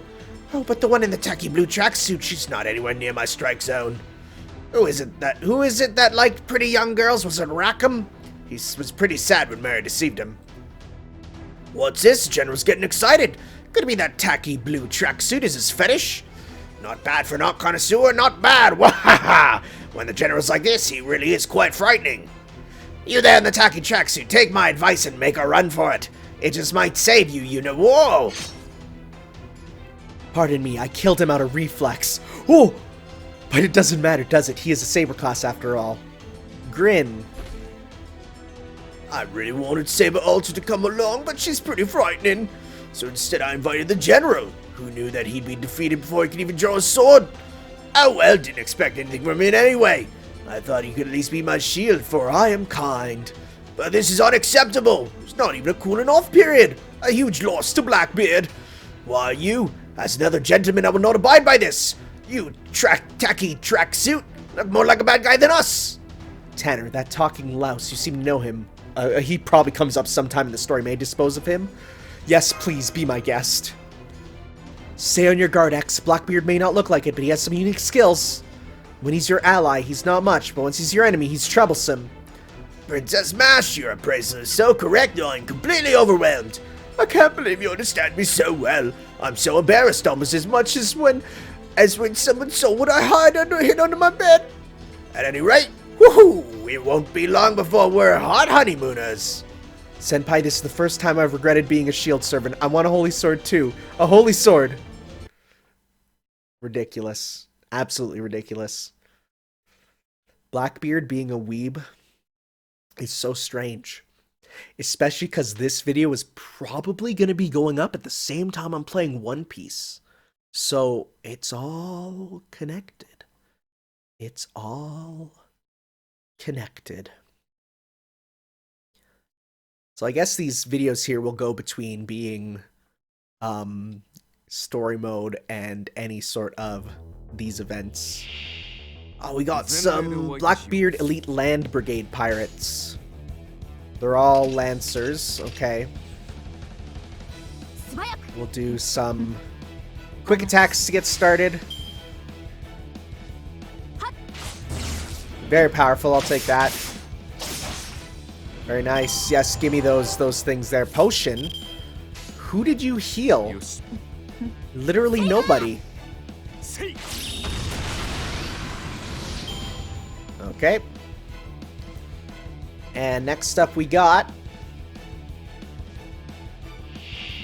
Oh, but the one in the tacky blue tracksuit, she's not anywhere near my strike zone. Who is it that liked pretty young girls? Was it Rackham? He was pretty sad when Mary deceived him. What's this? General's getting excited. Could be that tacky blue tracksuit is his fetish. Not bad for an art connoisseur, not bad. Wahaha! When the General's like this, he really is quite frightening. You there in the tacky tracksuit, take my advice and make a run for it. It just might save you, you know. Whoa! Pardon me, I killed him out of reflex. Oh! But it doesn't matter, does it? He is a Saber class after all. Grin. I really wanted Saber Ultra to come along, but she's pretty frightening. So instead I invited the General, who knew that he'd be defeated before he could even draw a sword. Oh well, didn't expect anything from him anyway. I thought he could at least be my shield, for I am kind. But this is unacceptable. It's not even a cooling off period. A huge loss to Blackbeard. Why, you, as another gentleman, I will not abide by this. You tacky tracksuit, look more like a bad guy than us. Tanner, that talking louse, you seem to know him. He probably comes up sometime in the story. May I dispose of him? Yes, please, be my guest. Stay on your guard, X. Blackbeard may not look like it, but he has some unique skills. When he's your ally, he's not much, but once he's your enemy, he's troublesome. Princess Mash, your appraisal is so correct, I'm completely overwhelmed. I can't believe you understand me so well. I'm so embarrassed, almost as much as when someone saw what I hid under my bed. At any rate, woohoo! It won't be long before we're hot honeymooners. Senpai, this is the first time I've regretted being a shield servant. I want a holy sword too. A holy sword! Ridiculous. Absolutely ridiculous. Blackbeard being a weeb is so strange. Especially because this video is probably going to be going up at the same time I'm playing One Piece. So it's all connected. It's all connected. So I guess these videos here will go between being story mode and any sort of these events. Oh, we got some Blackbeard Elite Land Brigade pirates. They're all Lancers, okay. We'll do some quick attacks to get started. Very powerful, I'll take that. Very nice. Yes, give me those things there. Potion? Who did you heal? Literally nobody. Okay. And next up we got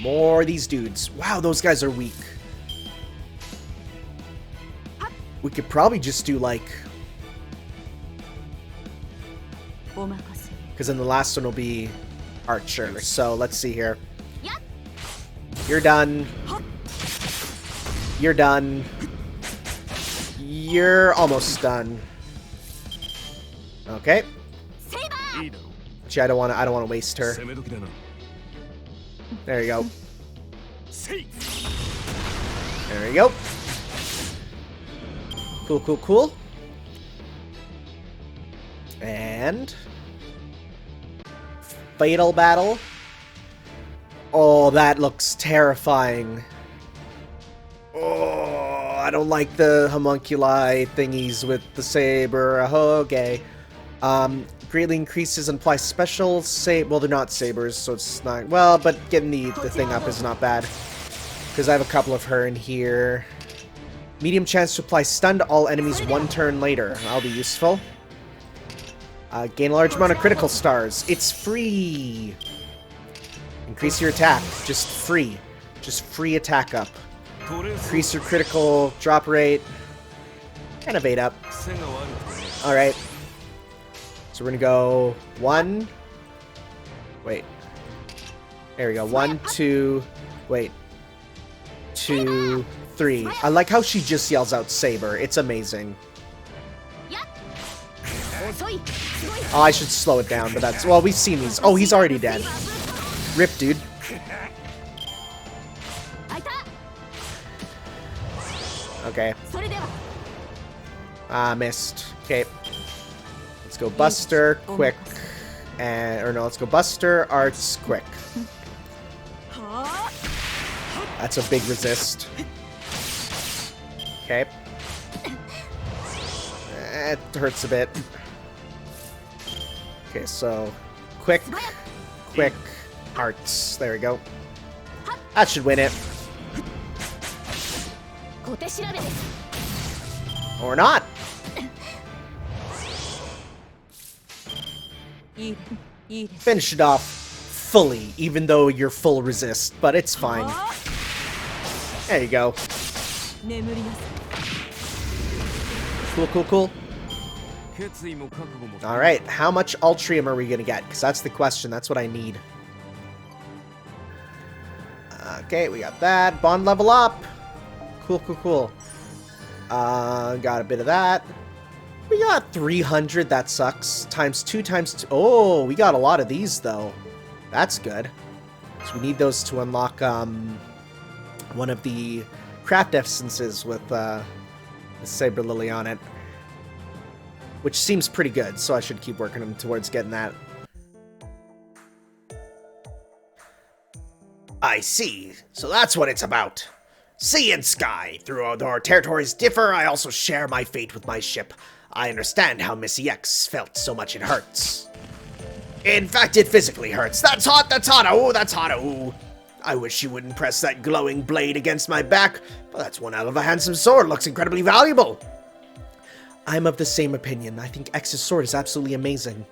more of these dudes. Wow, those guys are weak. We could probably just do like... Because then the last one will be Archer. So let's see here. You're done. You're done. You're almost done. Okay. Gee, I don't want to waste her. There you go. There you go. Cool, cool, cool. And Fatal Battle. Oh, that looks terrifying. Oh, I don't like the homunculi thingies with the saber. Okay. Greatly increases and applies special well, they're not sabers, so it's not... Well, but getting the thing up is not bad. Because I have a couple of her in here. Medium chance to apply stun to all enemies 1 turn later. That'll be useful. Gain a large amount of critical stars. It's free. Increase your attack. Just free. Just free attack up. Increase your critical drop rate. And evade up. Alright. So we're gonna go 1. Wait. There we go. 1, 2. Wait. 2, 3. I like how she just yells out Saber. It's amazing. Oh, I should slow it down, but that's... Well, we've seen these. Oh, he's already dead. Rip, dude. Okay. Ah, missed. Okay. Let's go Buster, quick. And... Or no, let's go Buster, Arts, quick. That's a big resist. Okay. It hurts a bit. Okay, so quick, arts. There we go. That should win it. Or not. Finish it off fully, even though you're full resist, but it's fine. There you go. Cool, cool, cool. Alright, how much Ultrium are we gonna get? Because that's the question, that's what I need. Okay, we got that. Bond level up! Cool, cool, cool. Got a bit of that. We got 300, that sucks. Times 2, times 2. Oh, we got a lot of these, though. That's good. So we need those to unlock, one of the craft essences with, the Saber Lily on it. Which seems pretty good, so I should keep working towards getting that. I see. So that's what it's about. Sea and sky. Though our territories differ, I also share my fate with my ship. I understand how Missy X felt so much it hurts. In fact, it physically hurts. That's hot, that's hot, oh, that's hot, oh. I wish you wouldn't press that glowing blade against my back, but that's one hell of a handsome sword. Looks incredibly valuable. I'm of the same opinion. I think X's sword is absolutely amazing.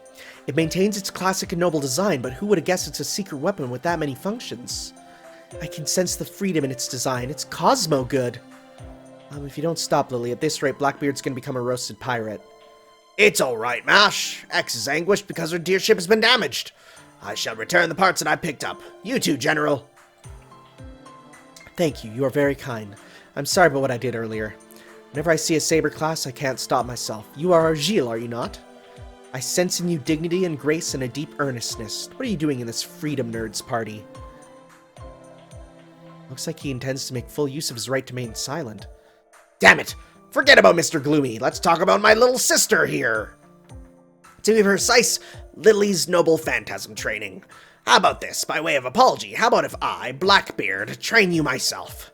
It maintains its classic and noble design, but who would have guessed it's a secret weapon with that many functions? I can sense the freedom in its design. It's Cosmo good. If you don't stop, Lily, at this rate, Blackbeard's gonna become a roasted pirate. It's alright, Mash. X is anguished because her dear ship has been damaged. I shall return the parts that I picked up. You too, General. Thank you. You are very kind. I'm sorry about what I did earlier. Whenever I see a Saber class, I can't stop myself. You are Argyle, are you not? I sense in you dignity and grace and a deep earnestness. What are you doing in this Freedom Nerds party? Looks like he intends to make full use of his right to remain silent. Damn it! Forget about Mr. Gloomy. Let's talk about my little sister here. To be precise, Lily's noble phantasm training. How about this? By way of apology, how about if I, Blackbeard, train you myself?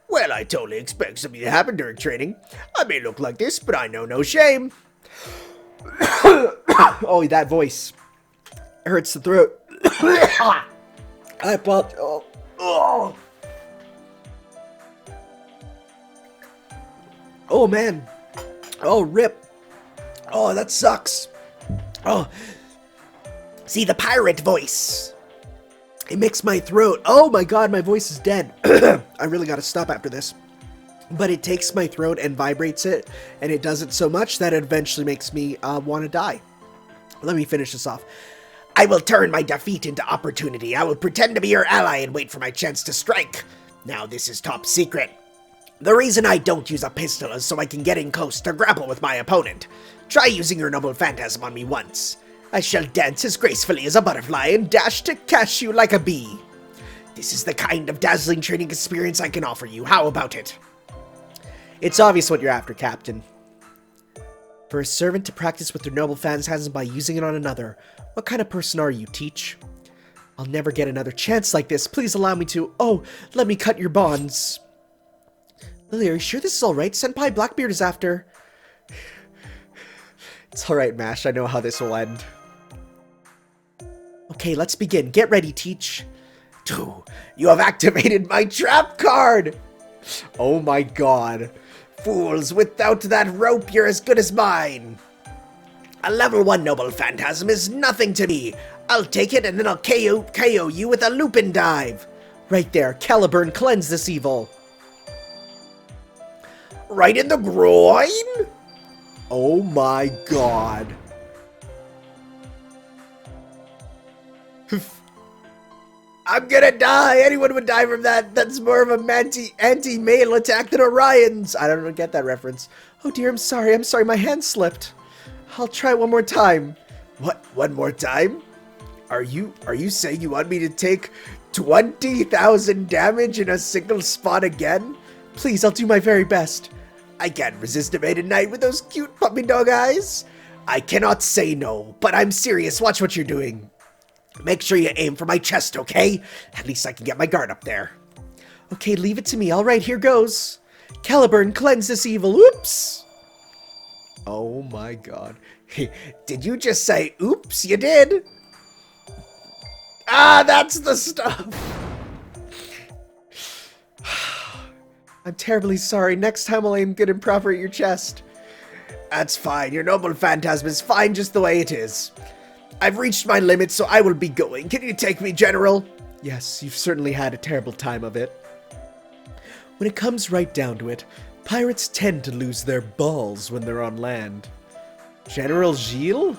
Well, I totally expect something to happen during training. I may look like this, but I know no shame. Oh, that voice. It hurts the throat. I apologize. Oh. Oh, man. Oh, rip. Oh, that sucks. Oh. See, the pirate voice. It makes my throat. Oh my god, my voice is dead. I really gotta stop after this. But it takes my throat and vibrates it, and it does it so much that it eventually makes me want to die. Let me finish this off. I will turn my defeat into opportunity. I will pretend to be your ally and wait for my chance to strike. Now this is top secret. The reason I don't use a pistol is so I can get in close to grapple with my opponent. Try using your noble phantasm on me once. I shall dance as gracefully as a butterfly and dash to catch you like a bee. This is the kind of dazzling training experience I can offer you. How about it? It's obvious what you're after, Captain. For a servant to practice with their noble phantasm by using it on another, what kind of person are you, Teach? I'll never get another chance like this. Please allow me to... Oh, let me cut your bonds. Lily, are you sure this is alright? Senpai Blackbeard is after... It's alright, Mash. I know how this will end. Okay, let's begin. Get ready, Teach. 2. You have activated my trap card! Oh my god. Fools, without that rope, you're as good as mine. A level 1 noble phantasm is nothing to me. I'll take it and then I'll KO you with a lupin dive. Right there, Caliburn, cleanse this evil. Right in the groin? Oh my god. I'm gonna die. Anyone would die from that. That's more of a anti-male attack than Orion's. I don't get that reference. Oh dear, I'm sorry. My hand slipped. I'll try one more time. What? One more time? Are you saying you want me to take 20,000 damage in a single spot again? Please, I'll do my very best. I can't resist a maiden knight with those cute puppy dog eyes. I cannot say no, but I'm serious. Watch what you're doing. Make sure you aim for my chest, okay? At least I can get my guard up there. Okay, leave it to me. All right, here goes. Caliburn, cleanse this evil. Oops. Oh my god. Did you just say oops? You did. Ah, that's the stuff. I'm terribly sorry. Next time I'll aim good and proper at your chest. That's fine. Your noble phantasm is fine just the way it is. I've reached my limit, so I will be going. Can you take me, General? Yes, you've certainly had a terrible time of it. When it comes right down to it, pirates tend to lose their balls when they're on land. General Gilles?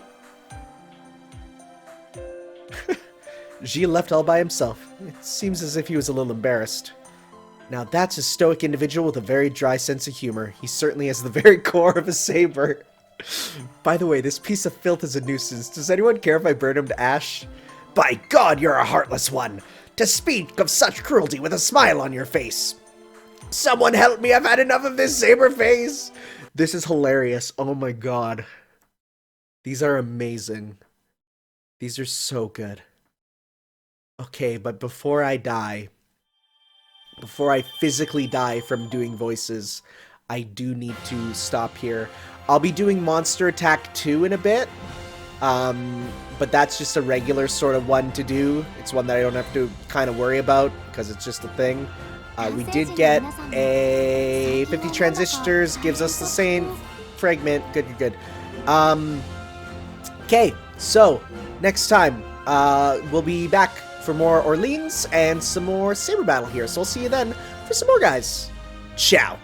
Gilles left all by himself. It seems as if he was a little embarrassed. Now that's a stoic individual with a very dry sense of humor. He certainly has the very core of a saber. By the way, this piece of filth is a nuisance. Does anyone care if I burn him to ash? By God, you're a heartless one! To speak of such cruelty with a smile on your face! Someone help me, I've had enough of this saber face! This is hilarious. Oh my god. These are amazing. These are so good. Okay, but before I die, before I physically die from doing voices, I do need to stop here. I'll be doing Monster Attack 2 in a bit, but that's just a regular sort of one to do. It's one that I don't have to kind of worry about, because it's just a thing. We did get a 50 transistors, gives us the same fragment. Good. Okay, so next time, we'll be back for more Orleans and some more Saber Battle here. So I'll see you then for some more, guys. Ciao.